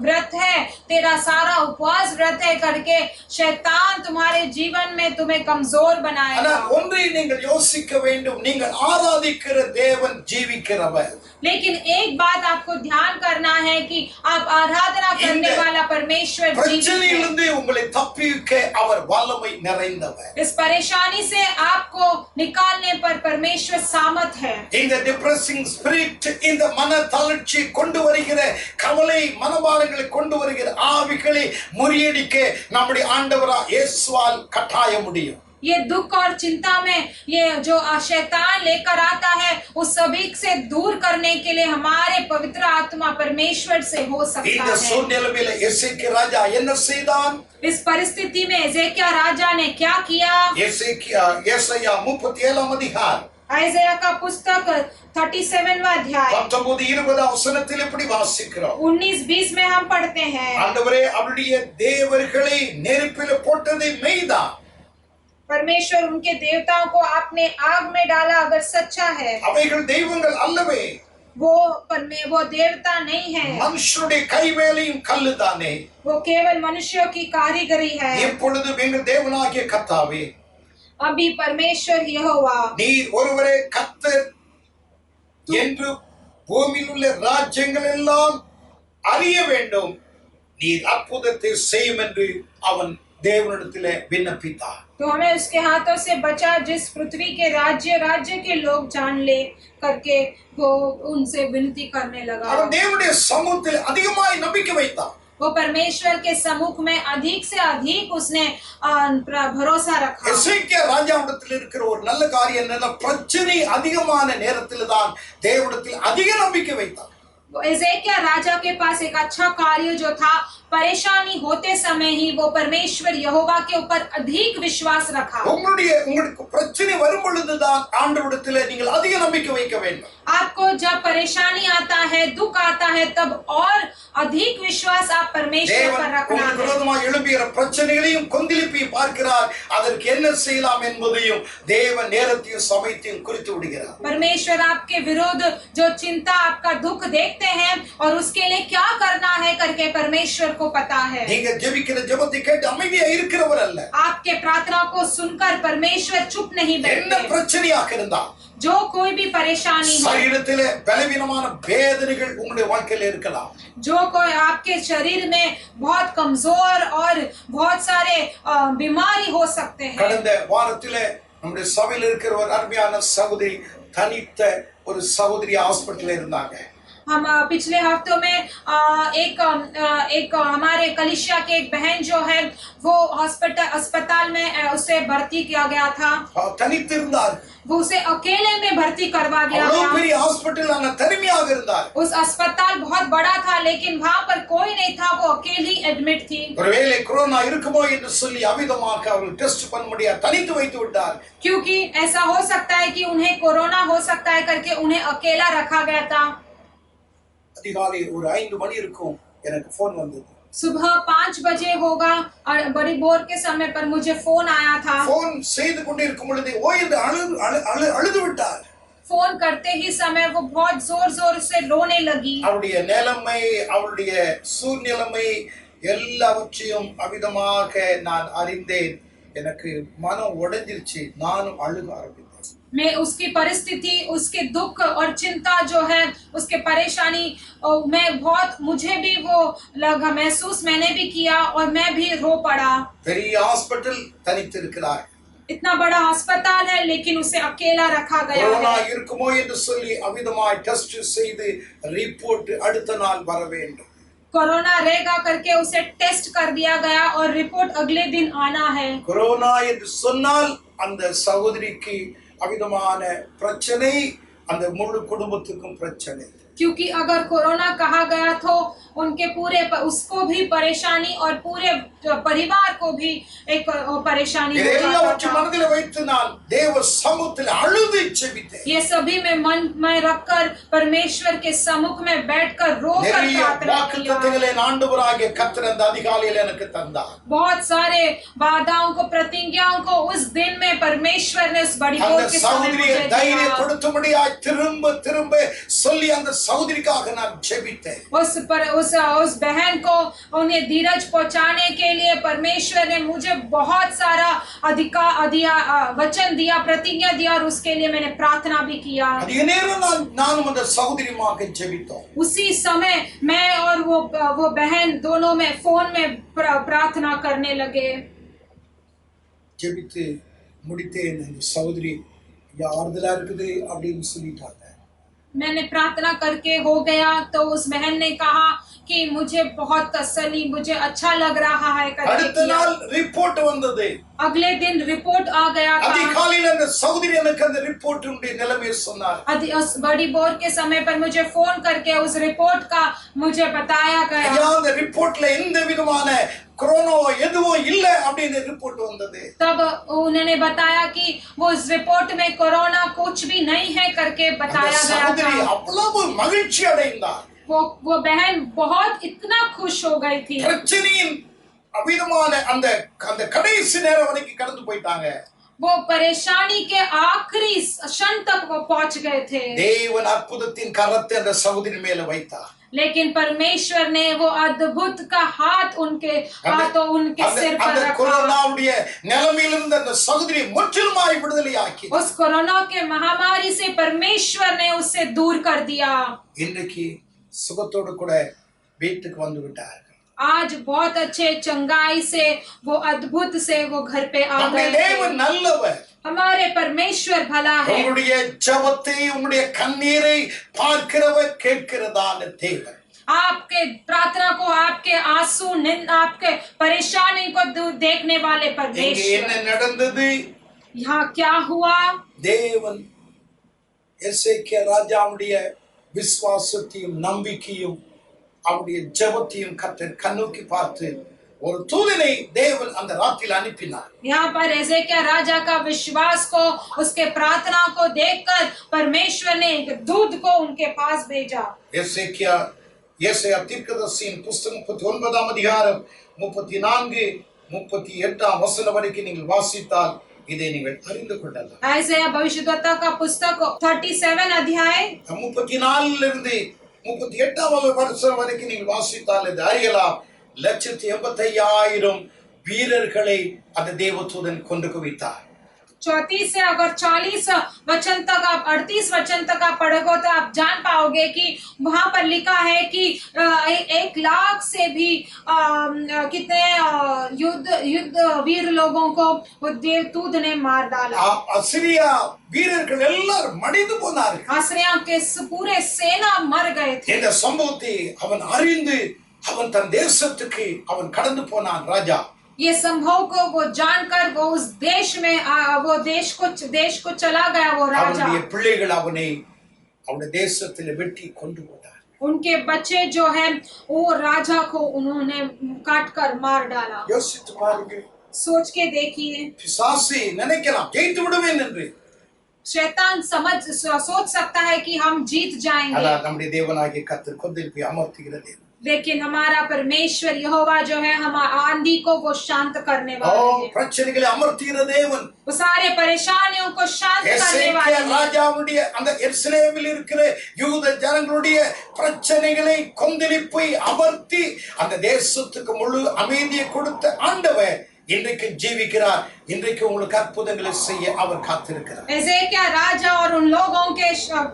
व्रत है, तेरा सारा उपवास व्रत है करके शैतान तुम्हारे जीवन में तुम्हें कमजोर बनाएगा। ஒன்றை நீங்கள் யோசிக்க வேண்டும், நீங்கள் ஆராதிக்கிற தேவன் ஜீவிக்கிறவர். लेकिन एक बात आपको ध्यान करना है कि आप आराधना करने वाला परमेश्वर பிரச்சனையிலிருந்து உங்களை தப்பிக்க அவர் வல்லமை நிறைந்தவர். इस परेशानी से आपको निकालने पर परमेश्वर सामर्थ है। இந்த டிப்ரெசிங் ஸ்பிரிட், இந்த மன தளர்ச்சி கொண்டு வருகிற கவலை மனபாரங்களை கொண்டு வருகிற ஆவிகளை முறியடிக்க நம்முடைய ஆண்டவரா இயேசுவால் கட்டாய முடியும். ये दुख और चिंता में ये जो शैतान लेकर आता है उस सभी से दूर करने के लिए हमारे पवित्र आत्मा परमेश्वर से हो सकता இந்த है। சூழ்நிலையில எசேக்கியா ராஜா என்ன செய்தான்? इस परिस्थिति में एजेकिया राजा ने क्या किया? ஏசாயா 37 அதிகாரம் आइज़ाया का पुस्तक 37वां अध्याय 19-20 வசனத்தில் இப்படி வாசிக்கிறோம். 19-20 में हम पढ़ते हैं, ஆண்டவரே அவருடைய தேவர்களை நெருப்பில் போட்டதை மெய்தான். परमेश्वर उनके देवताओं को आपने आग में डाला अगर सच्चा है। அவைகள் தெய்வங்கள் அல்லவே, वो देवता नहीं है, மனுஷனுடைய கைவேலையும் கல்லுதானே. वो केवल मनुष्यों की कारीगरी है। இப்பொழுது எங்கள் தேவனாகிய கர்த்தாவே, अभी परमेश्वर यहोवा, நீர் ஒருவரே கர்த்தர் என்று பூமியில் உள்ள ராஜ்யங்கள் எல்லாம் அறிய வேண்டும். நீர் அற்புதத்தை செய்யும் என்று அவன் தேவனிடத்திலே விண்ணப்பித்தார். तो हमें उसके हाथों से बचा, जिस पृथ्वी के राज्य के लोग जान ले करके वो उनसे विनती करने लगा। அவன் தேவனுடைய சமூகத்தில் அதிகமாய் நம்பிக்கை வைத்தான். वो परमेश्वर के सम्मुख में अधिक से अधिक उसने भरोसा रखा। எசேக்கியா ராஜாவிடத்தில் இருக்கிற ஒரு நல்ல காரியம் என்னன்னா, பிரச்சனை அதிகமான நேரத்தில் தான் தேவனிடத்தில் அதிக நம்பிக்கை வைத்தான். एजेकिया राजा के पास एक अच्छा कार्य जो था, परेशानी होते समय ही वो परमेश्वर यहोवा के ऊपर अधिक विश्वास रखा। உங்களுக்கு பிரச்சனை வரும் பொழுதுதான் ஆண்டவரிடத்தில் நீங்கள் அதிக நம்பிக்கை வைக்க வேண்டும். आपको जब परेशानी आता है, दुख आता है, तब और अधिक विश्वास आप परमेश्वर पर रखना है। விரோதமாக எழும்புகிற பிரச்சனைகளையும் கொந்தளிப்பை பார்க்கிறார். அதற்கு என்ன செய்யலாம் என்பதையும் தேவ நேரத்தையும் சமயத்தையும் குறித்து விடுகிறார். परमेश्वर आपके विरोध जो चिंता, आपका दुख देखते हैं और उसके लिए क्या करना है करके परमेश्वर को पता है। நீங்க ஜெபிக்கிற ஜெபத்தை கேட்டு அமைதியா இருக்கிறவர் அல்ல. आपके प्रार्थना को सुनकर परमेश्वर चुप नहीं என்ன बैठते। பிரச்சனையாக இருந்தா, जो कोई भी परेशानी हो, சரீரத்திலே பலவீனமான வேதனைகள் உங்களுடைய வாழ்க்கையில இருக்கலாம். जो कोई आपके शरीर में बहुत कमजोर और बहुत सारे बीमारी हो सकते हैं। கடந்த வாரத்திலே நம்முடைய சபையில் இருக்கிற ஒரு அருமையான சகோதரி, தனித்த ஒரு சகோதரி ஹாஸ்பிட்டல்ல இருந்தாங்க. हम पिछले हफ्तों में एक हमारे कलिसिया के एक बहन जो है वो अस्पताल में उसे भर्ती किया गया था। தனித்து இருந்தார். वो उसे अकेले में भर्ती करवा दिया அவ்வளவு गया। பெரிய ஹாஸ்பிட்டல், ஆனா தனிமையாக இருந்தார். उस अस्पताल बहुत बड़ा था, लेकिन वहां पर कोई नहीं था, वो अकेली एडमिट थी। ஒருவேளை கொரோனா இருக்குமோ என்று சொல்லி அவிதமாக அவர்கள் டெஸ்ட் பண்ண முடியாது, தனித்து வைத்து விட்டார். क्योंकि ऐसा हो सकता है कि उन्हें कोरोना हो सकता है करके उन्हें अकेला रखा गया था। அதிகாலை ஒரு 5 மணி இருக்கும், எனக்கு போன் வந்தது. सुबह 5 बजे होगा और बड़ी भोर के समय पर मुझे फोन आया था। போன் செய்து கொண்டே இருக்கும் பொழுது ஓய்ந்து அழுது விட்டார். फोन करते ही समय वो बहुत जोर से रोने लगी। அவருடைய நிலைமை, அவருடைய சூழ்நிலைமை எல்லாவற்றையும் அவிதமாக நான் அறிந்தேன். எனக்கு மனம் உடைஞ்சிருச்சு, நானும் அழுக ஆரம்பித்தேன். मैं उसकी परिस्थिति, उसके दुख और चिंता जो है, उसके परेशानी मुझे भी वो लगा, महसूस मैंने भी किया और मैं भी रो पड़ा। பெரிய ஹாஸ்பிட்டல், தனித்து இருக்கிறார். इतना बड़ा अस्पताल है लेकिन उसे अकेला रखा गया கொரோனா है। இருக்குமோ என்று சொல்லி அவிதமாய் டெஸ்ட் செய்து ரிப்போர்ட் அடுத்த நாள் வர வேண்டும். कोरोना रहेगा करके उसे टेस्ट कर दिया गया और रिपोर्ट अगले दिन आना है। கொரோனா என்று சொன்னால் அந்த சகோதரிக்கு அவிதமான பிரச்சனை, அந்த முழு குடும்பத்துக்கும் பிரச்சனை. क्योंकि अगर कोरोना कहा गया तो उनके उसको भी परेशानी और पूरे परिवार को भी एक परेशानी हो जाता था। மனதில் வைத்து நான் தேவ சமூகத்தில் அழுது ஜெபித்தேன். ये सभी में मन में रखकर परमेश्वर के सम्मुख में बैठकर रोकर प्रार्थना வாக்குத்தத்தங்களை ஆண்டவராகிய கர்த்தர் அந்த அதிகாலையில் எனக்கு தந்தார். बहुत सारे वादाओं को, प्रतिज्ञाओं को उस दिन में परमेश्वर ने उस बड़ी भोर के समय मुझे दिया। தைரியப்படுத்தும்படியாய் திரும்ப திரும்ப சொல்லி அந்த சகோதரிக்காக நான் ஜெபித்தேன். उस बहन को उन्हें धीरज पहुंचाने के लिए परमेश्वर ने मुझे बहुत सारा वचन दिया, प्रतिज्ञा दिया और उसके लिए मैंने प्रार्थना भी किया। அதிக நேரம் நானும் அந்த சகோதரியுமாக ஜெபித்தோம். उसी समय मैं और वो बहन दोनों में फोन में प्रार्थना करने लगे। ஜெபித்து முடித்தேன். அந்த சகோதரி ஆறுதலா இருக்குது அப்படின்னு சொல்லிட்டாங்க. मैंने प्रार्थना करके हो गया तो उस बहन ने कहा कि मुझे बहुत तसल्ली, मुझे अच्छा लग रहा है करके அடுத்த किया। நாள் ரிப்போர்ட் வந்தது. अगले दिन रिपोर्ट आ गया था। அதிகாலையில் அந்த சகோதரி எனக்கு அந்த ரிப்போர்ட்டுடைய நிலைமையை சொன்னார். उस बड़ी बोर के समय पर मुझे फोन करके उस रिपोर्ट का मुझे बताया गया। ஐயா அந்த ரிப்போர்ட்ல எந்த விதமான கொரோனா எதுவும் இல்ல அப்படின்னு ரிப்போர்ட் வந்தது. तब उन्होंने बताया कि वो इस रिपोर्ट में कोरोना कुछ भी नहीं है करके बताया गया சகோதரி था। அவ்வளவு மகிழ்ச்சி அடைந்தார். वो बहन बहुत इतना खुश हो गई थी। பிரச்சனையின் அவிதமான அந்த அந்த கடைசி நேரம் வரைக்கும் கடந்து போயிட்டாங்க. वो परेशानी के आखिरी क्षण तक वो पहुंच गए थे। தேவன் அற்புதத்தின் கரத்தை அந்த சகோதரி மேல வைத்தார். लेकिन परमेश्वर ने वो अद्भुत का हाथ उनके हाथों उनके सिर पर அந்த रखा। கொரோனாவுடைய நிலைமையிலிருந்து அந்த சகோதரி முற்றிலுமாய் விடுதலையாக்கி उस कोरोना के महामारी से परमेश्वर ने उससे दूर कर दिया। இன்னைக்கு சுகத்தோடு கூட வீட்டுக்கு வந்து விட்டார். आज बहुत अच्छे चंगाई से वो अद्भुत से वो घर पे आ நம்முடைய गए தேவன் थे। நல்லவர். हमारे परमेश्वर भला है। உங்களுடைய ஜெபத்தை உங்களுடைய கண்ணீரை பார்க்கிறவர் கேட்கிறதான தேவன். आपके प्रार्थना को, आपके आंसू, आपके परेशानी को देखने वाले இங்கே परमेश्वर। என்ன நடந்தது? यहाँ क्या हुआ? தேவன் எசேக்கியா ராஜாவுடைய விசுவாசத்தையும் நம்பிக்கையும் அவருடைய ஜெபத்தையும் கர்த்தர் கண்ணோக்கி பார்த்து ஒரு தூதனை தேவன் அந்த ராத்திரியில் அனுப்பினார். यहाँ पर एजेकिया राजा का विश्वास को, उसके प्रार्थना को देखकर परमेश्वर ने एक दूत को उनके पास भेजा। எசேக்கியா ஏசாயா தீர்க்கதரிசியின் புஸ்தகம் 39ஆம் அதிகாரம் 34 38ஆம் வசனம் வரைக்கும் நீங்கள் வாசித்தால் இதை நீங்கள் அறிந்து கொள்ளலாம். ऐसाया भविष्यद्वक्ता का पुस्तक 37 अध्याय 34 இருந்து 38ஆம் வசனம் வரைக்கும் நீங்கள் வாசித்தால் இதை அறியலாம். 185,000 வீரர்களை அந்த தேவதூதன் கொண்டு குவித்தார். 34 से अगर 40 वचन तक आप 38 वचन तक आप पढ़ोगे तो आप जान पाओगे कि वहां पर लिखा है कि 1 लाख से भी कितने युद्ध वीर लोगों को वो देवदूत ने मार डाला। அசிரியா வீரர்கள் எல்லாரும் மடிந்து போனார்கள். आश्रया के पूरे सेना मर गए थे। இந்த சம்பவத்தை அவன் அறிந்து அவன் தன் தேசத்துக்கு அவன் கடந்து போனான் ராஜா. ये संभव को वो जानकर वो उस देश में वो देश को चला गया वो राजा। அவனுடைய பிள்ளைகள் அவனை அவனுடைய தேசத்தில் வெட்டி கொண்டு போனார். उनके बच्चे जो है वो राजा को उन्होंने काट कर मार डाला। யோசித்து பாருங்க. सोच के देखिए, பிசாசு நினைக்கலாம் ஜெயித்து விடுவேன் என்று. शैतान सोच सकता है कि हम जीत जाएंगे, ஆனால் நம்முடைய தேவனாகிய கர்த்தர் கொந்தளிப்பை அமர்த்துகிறது. लेकिन हमारा परमेश्वर यहोवा जो है हम आंधी को वो शांत करने वाला है। பிரச்சனைகளை அமர்த்துகிற தேவன். वो सारे परेशानियों को शांत करने वाला எசேக்கியா है। ராஜாவுடைய அந்த எருசலேமில் இருக்கிற யூத ஜனங்களுடைய பிரச்சனைகளை கொந்தளிப்பை அமர்த்தி அந்த தேசத்துக்கு முழு அமைதியை கொடுத்த ஆண்டவர் இன்றைக்கு ஜீவிக்கிறார். இன்றைக்கு உங்களுக்கு அற்புதங்களை செய்ய அவர் காத்திருக்கிறார். एजेकिया राजा और उन लोगों के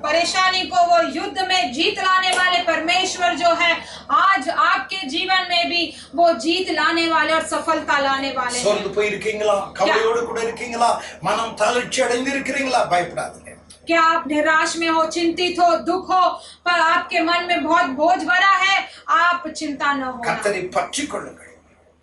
परेशानी को वो युद्ध में जीत लाने वाले परमेश्वर जो है आज आपके जीवन में भी वो जीत लाने वाले और सफलता लाने वाले हैं। சோர்ந்து போய் இருக்கீங்களா? கவலையோடு கூட இருக்கீங்களா? மனம் தளர்ச்சி அடைந்து இருக்கிறீங்களா? பயப்படாதீங்க. क्या आप निराश में हो, चिंतित हो, दुख हो, पर आपके मन में बहुत बोझ भरा है? आप चिंता न हो, கர்த்தரை பற்றிக் கொள்ளுங்கள்.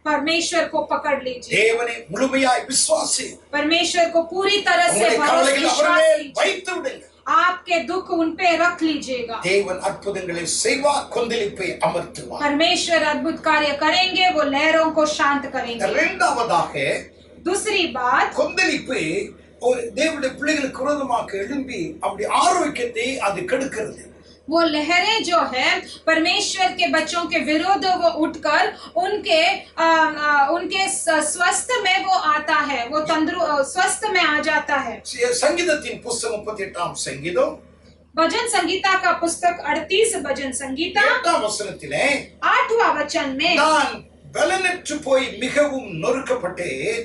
परमेश्वर को पकड़ लीजिए। தேவனை முழுமையாய் விசுவாசி. परमेश्वर को पूरी तरह से உங்களுடைய கவலைகளை அவர் विश्वास மேல் कीजिए। வைத்து விடுங்கள். आपके दुख उन पे रख लीजिएगा। தேவன் அற்புதங்களை செய்வார், கொந்தளிப்பை அமர்த்துவார். परमेश्वर अद्भुत कार्य करेंगे, वो लहरों को शांत करेंगे। இரண்டாவதாக दूसरी बात, கொந்தளிப்பு ஒரு தேவனுடைய பிள்ளைகளுக்கு விரோதமாக எழும்பி அவருடைய ஆரோக்கியத்தை அது கெடுக்கிறது. वो लहरें जो है परमेश्वर के बच्चों के विरुद्ध वो उठकर उनके स्वस्थ में वो आता है, वो स्वस्थ में आ जाता है। சங்கீதத்தின் புஸ்தகம் 38ஆம் சங்கீதம் भजन संगीता का पुस्तक 38 भजन संगीता 8ஆம் வசனத்திலே 8वां वचन में, நான் பலனற்று போய் மிகவும் நொறுக்கப்பட்டேன்,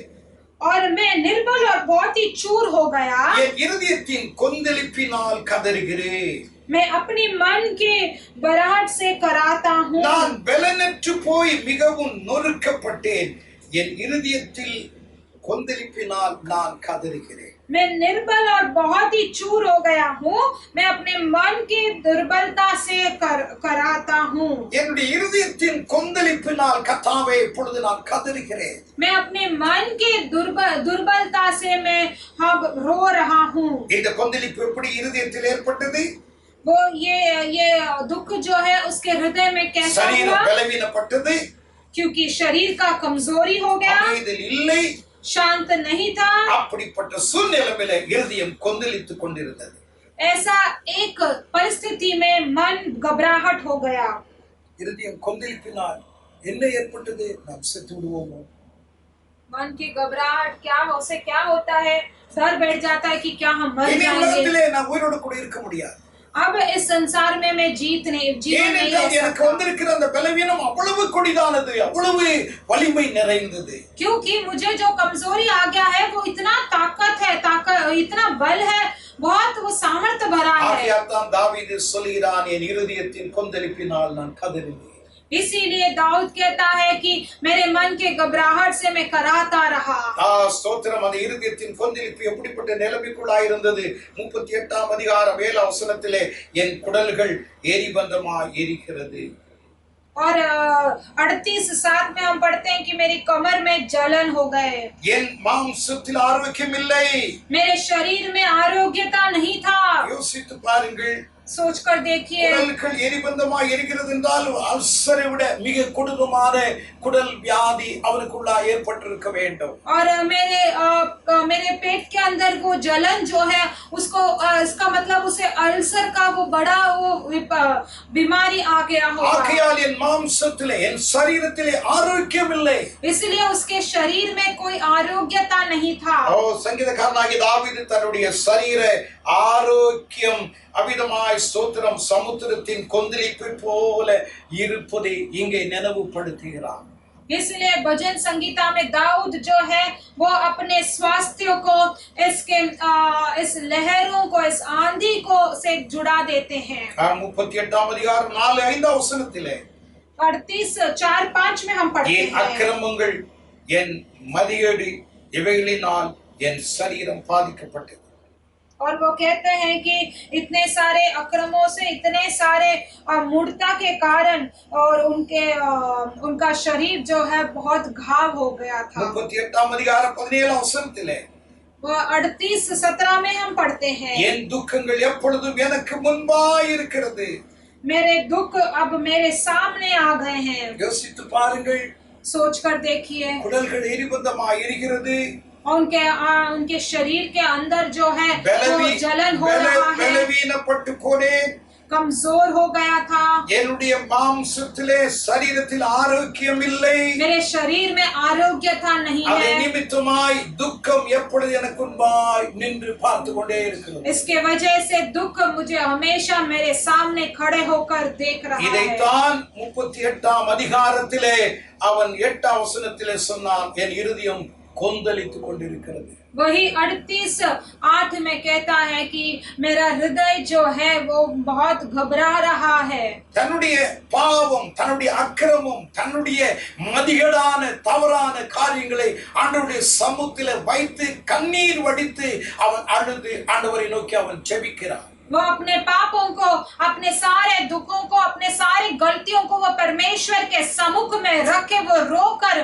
और मैं निर्बल और बहुत ही चूर हो गया, என் இருதயத்தின் கொந்தளிப்பினால் கதறுகிறேன். मैं अपनी मन के बराहट से कराता हूँ। நான் பலனற்று போய் மிகவும் நொறுக்கப்பட்டேன், என் இருதயத்தில் கொந்தளிப்பினால் நான் கதறுகிறேன். मैं निर्बल और बहुत ही चूर हो गया हूँ। मैं अपने मन की दुर्बलता से कराता हूँ। என்னுடைய இருதயத்தின் கொந்தளிப்பினால் கர்த்தாவே இப்பொழுது நான் கதறுகிறேன். मैं अपने मन की दुर्बलता से मैं अब रो रहा हूँ। இந்த கொந்தளிப்பு எப்படி இருதயத்தில் ஏற்பட்டது? वो ये दुख जो है उसके हृदय में कैसा हुआ? சரீரம் பலவீனப்பட்டது. क्योंकि शरीर का कमजोरी हो गया, அமைதல் இல்லை, शांत नहीं था। அப்படிப்பட்ட சூழ்நிலையிலே இருதயம் கொந்தளித்துக் கொண்டிருந்தது. ऐसा एक परिस्थिति में मन घबराहट हो गया। இருதயம் கொந்தளிப்பினால் என்ன ஏற்பட்டது? நாம் செத்து விடுவோமோ? मन की घबराहट उससे क्या होता है? डर बैठ जाता है कि क्या हम मर இனி जाएंगे। உலகத்திலே நான் உயிரோடு கூட இருக்க முடியாது. अब इस संसार में मैं जीवन नहीं ஏனென்றால் रह எனக்கு सकता। வந்திருக்கிற அந்த பலவீனம் அவ்வளவு கொடிதானது, அவ்வளவு வலிமை நிறைந்தது. क्योंकि मुझे जो कमजोरी आ गया है वो इतना ताकत है, इतना बल है, बहुत वो सामर्थ्य भरा है। ஆகையால்தான் தாவீது சொல்கிறான், என் இருதயத்தின் கொந்தளிப்பினால் நான் கதறினேன். इसीलिए दाऊद कहता है कि मेरे मन के घबराहट से मैं कराता रहा। ஸ்தோத்திரம். அந்த இருதயத்தின் கொந்தளிப்பு எப்படிப்பட்ட நிலைமைக்குள்ளாய் இருந்தது? 38ஆம் அதிகாரம் 7ஆம் வசனத்திலே என் குடல்கள் எரிபந்தமாய் எரிகிறது. और 38:7 में हम पढ़ते हैं कि मेरी कमर में जलन हो गए। என் மாம்சத்தில் ஆரோக்கியம் இல்லை. मेरे शरीर में आरोग्यता नहीं था। யோசித்து பாருங்கள். सोचकर देखिए। குடல்கள் எரிபந்தமாய் எரிகிறது என்றால் அல்சரை விட மிக கொடூரமான குடல் வியாதி அவனுக்குள்ளா ஏற்பட்டிருக்க வேண்டும். और मेरे पेट के अंदर वो जलन जो है उसको इसका मतलब उसे अल्सर का वो बड़ा वो बीमारी आ गया होगा। ஆகையால் என் மாம்சத்திலே என் சரீரத்திலே ஆரோக்கியம் இல்லை. इसलिए उसके शरीर में कोई आरोग्यता नहीं था। சங்கீதக்காரனாகிய தாவீது தன்னுடைய சரீர ஆரோக்கியம் அவிதமாய் ஸ்தோத்திரம் சமுத்திரத்தின் கொந்தளிப்பை போல இருப்பதை இங்கே நினைவுபடுத்துகிறார். इसलिए भजन संगीता में दाऊद जो है वो अपने स्वास्थ्य को इस लहरों को, इस आंधी को से जुड़ा देते हैं। 38ஆம் அதிகாரம் 4-5 வசனத்திலே 38:4-5 में हम पढ़ते என் हैं, அக்கிரமங்கள் என் மதியடி இவைகளினால் என் சரீரம் பாதிக்கப்பட்டது. और वो कहते हैं कि इतने सारे अक्रमों से, इतने सारे मूर्खता के कारण और उनका शरीर जो है बहुत घाव हो गया था। 38ஆம் அதிகாரம் 17ஆம் வசனத்திலே वो 38:17 में हम पढ़ते हैं, என் துக்கங்கள் எப்பொழுதும் எனக்கு முன்பாய் இருக்கிறது. मेरे दुख अब मेरे सामने आ गए हैं। யோசித்து பாருங்கள். सोचकर देखिए। குடல்கள் எரிபந்தமாய் எரிகிறது. और उनके शरीर के अंदर जो है वो जलन हो रहा है, பலவீனப்பட்டு போனேன், कमजोर हो गया था। என்னுடைய மாம்சத்திலே சரீரத்தில் ஆரோக்கியம் இல்லை. मेरे शरीर में आरोग्यता नहीं அதை है। நிமித்தமாய் துக்கம் எப்பொழுது எனக்கு முன்பாய் நின்று பார்த்து கொண்டே இருக்கிறது. इसके वजह से दुख मुझे हमेशा मेरे सामने खड़े होकर देख रहा है। இதைத்தான் 38ஆம் அதிகாரத்திலே அவன் 8ஆம் வசனத்திலே சொன்னான், என் இருதயம் கொந்தளித்துக் கொண்டிருக்கிறது. वही 38:8 में कहता है कि मेरा हृदय जो है वो बहुत घबरा रहा है। தன்னுடைய பாவம், தன்னுடைய அக்கிரமம், தன்னுடைய மதிகேடான தவறான காரியங்களை ஆண்டவருடைய சமூகத்திலே வைத்து கண்ணீர் வடித்து அவன் அழுது ஆண்டவரை நோக்கி அவன் ஜெபிக்கிறான். वो अपने पापों को, अपने सारे दुखों को, अपने सारी गलतियों को वो परमेश्वर के सम्मुख में रख के वो रोकर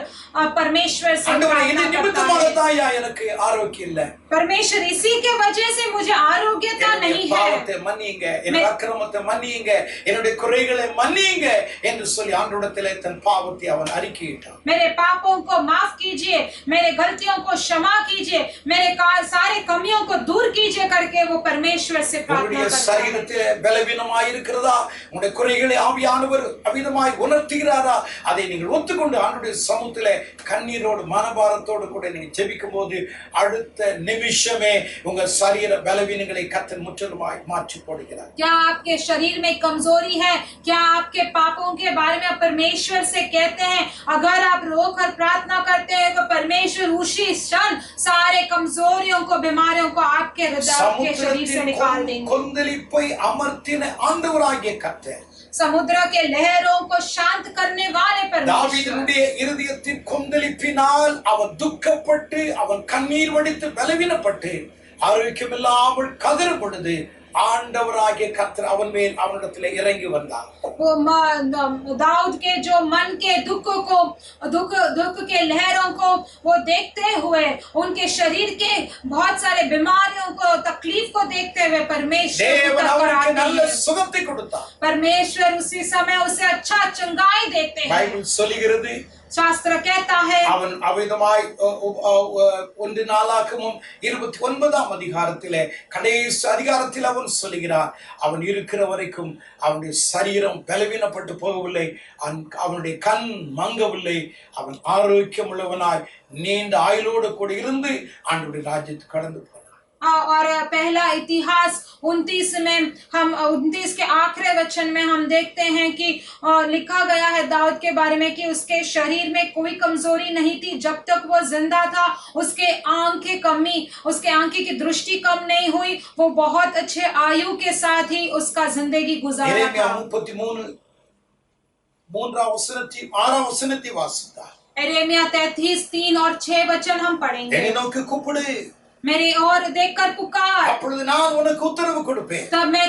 परमेश्वर से प्रार्थना करता है। எனக்கு ஆரோக்கியம் இல்லை. परमेश्वर इसी के वजह से मुझे आरोग्यता नहीं है। பாவத்தை மன்னியுங்க, என் அக்கிரமத்தை மன்னியுங்க, என்னுடைய குறைகளை மன்னியுங்க என்று சொல்லி ஆண்டவரிடத்திலே தன் பாவத்தை அவன் அறிக்கையிட்டான். मेरे पापों को माफ कीजिए, मेरे गलतियों को क्षमा कीजिए, मेरे सारे कमियों को दूर कीजिए करके वो परमेश्वर से प्रार्थना करता है। சரீரத்திலே பலவீனமாய் இருக்கிறதா? உங்களுடைய குறைகளை ஆவியானவர் அவிதமாய் உணர்த்துகிறாரா? அதை நீங்கள் ஒத்துக்கொண்டு ஆண்டவருடைய சமூகத்திலே கண்ணீரோடு மனபாரத்தோடு கூட நீங்க ஜெபிக்கும் போது அடுத்த நிமிஷமே உங்க சரீர பலவீனங்களை கர்த்தர் முற்றிலுமாய் மாற்றி போடுகிறார். क्या आपके शरीर में कमजोरी है? क्या आपके पापों के बारे में आप परमेश्वर से कहते हैं? अगर आप रोकर प्रार्थना करते हैं तो परमेश्वर उसी क्षण सारे कमजोरियों को, बीमारियों को आपके हृदय के शरीर से निकाल देंगे। கொந்தளிப்பை அமர்த்தின ஆண்டவராகிய கர்த்தர், समुद्र के लहरों को शांत करने वाले परमेश्वर, தாவீதுடைய இருதயத்தின் கொந்தளிப்பினால் அவன் துக்கப்பட்டு அவன் கண்ணீர் வடித்து பலவீனப்பட்டு ஆரோக்கியம் இல்லாமல் கதறும் பொழுது ஆண்டவராகிய கர்த்தர் அவன் மேல் அவனிடத்தில் இறங்கி வந்தார். वो दाऊद के जो मन के दुख के लहरों को वो देखते हुए, उनके शरीर के बहुत सारे बीमारियों को, तकलीफ को देखते हुए परमेश्वर தேவன் அவனுக்கு நல்ல சுகத்தை கொடுத்தார். परमेश्वर उसी समय उसे अच्छा चंगाई देते हैं। பைபிள் சொல்லுகிறது, शास्त्र कहता है, அவன் அவிதமாய் 1 நாளாகமம் 29ஆம் அதிகாரத்திலே கடைசி அதிகாரத்தில் அவன் சொல்லுகிறார், அவன் இருக்கிற வரைக்கும் அவனுடைய சரீரம் பலவீனப்பட்டு போகவில்லை, அவனுடைய கண் மங்கவில்லை, அவன் ஆரோக்கியம் உள்ளவனாய் நீண்ட ஆயுளோடு கூட இருந்து ஆண்டவருடைய ராஜ்யத்துக்கு கடந்து போனான். और पहला इतिहास 29 में हम 29 के आखिरी वचन में हम देखते हैं कि लिखा गया है दाऊद के बारे में कि उसके शरीर में कोई कमजोरी नहीं थी जब तक वो जिंदा था। उसके आंखें की दृष्टि कम नहीं हुई, वो बहुत अच्छे आयु के साथ ही उसका जिंदगी गुजारा था। 33 வாசித்தார். यिर्मयाह 33:3 और 6 वचन हम पढ़ेंगे। என்னை நோக்கி கூப்பிடு, मेरी ओर देखकर पुकार, அப்பொழுது நான் உனக்கு உத்தரவு கொடுப்பேன். तब मैं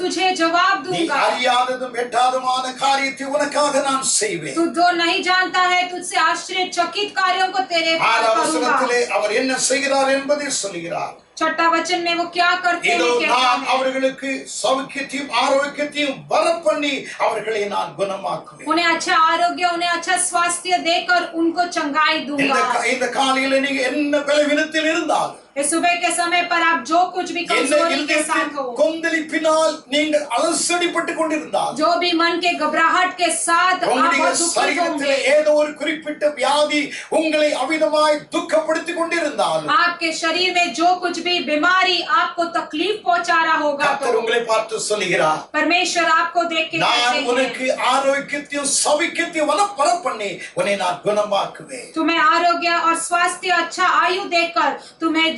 तुझे जवाब நீ दूंगा। அறியாததும் எட்டாததுமான காரியத்தை உனக்காக நான் செய்வேன். तू जो नहीं जानता है, तुझसे आश्चर्यचकित कार्यों को तेरे पर करूंगा। வசனத்திலே அவர் என்ன செய்கிறார் என்பதை சொல்கிறார். 6 वचन में वो क्या करते हैं, இதோ कहता நான் है, அவர்களுக்கு சௌக்கியத்தையும் ஆரோக்கியத்தையும் வரப்பண்ணி அவர்களை நான் குணமாக்குவேன். उन्हें अच्छा आरोग्य, उन्हें अच्छा स्वास्थ्य देकर उनको चंगाई दूंगा। இந்த காலையில நீங்க என்ன பலவீனத்தில் இருந்தாலும், इस सुबह के समय पर आप जो कुछ भी कमजोरी के साथ हो, கொந்தளிப்பினால் நீங்கள் அலசடிப்பட்டு கொண்டிருந்தால், जो भी मन के घबराहट के साथ आप உங்களுடைய दुखी சரீரத்தில் होंगे, ஏதோ ஒரு குறிப்பிட்ட வியாதி உங்களை அவிதமாய் துக்கப்படுத்திக் கொண்டிருந்தால், आपके शरीर में जो कुछ भी बीमारी आपको तकलीफ पहुंचा रहा होगा, கர்த்தர் तो உங்களை பார்த்து சொல்கிறார், परमेश्वर आपको देख के நான் कहते हैं, உனக்கு ஆரோக்கியத்தையும் சௌக்கியத்தையும் வரப்பண்ணி உன்னை நான் குணமாக்குவேன். तुम्हें आरोग्य और स्वास्थ्य, अच्छा आयु देकर तुम्हें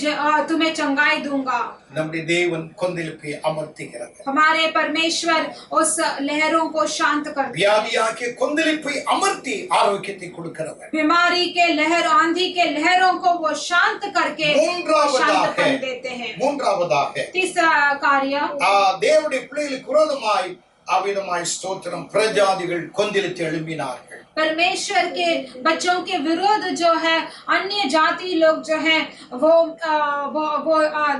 चंगाई दूंगा। நம்முடைய தேவன் கொந்தளிப்பை அமர்த்துகிறார். हमारे परमेश्वर उस लहरों को शांत करते हैं। வியாதியாகிய கொந்தளிப்பை அமர்த்தி ஆரோக்கியத்தை கொடுக்கிறவர். बीमारी के लहर, आंधी के लहरों को वो शांत करके शांत कर देते हैं। மூன்றாவதாக तीसरा कार्य, தேவனுடைய பிள்ளைகளுக்கு விரோதமாய் அவிதமாய் ஸ்தோத்திரம் பிரஜாதிகள் கொந்தளித்து எழும்பினார்கள். परमेश्वर के बच्चों के विरोध जो है अन्य जाति लोग जो है वो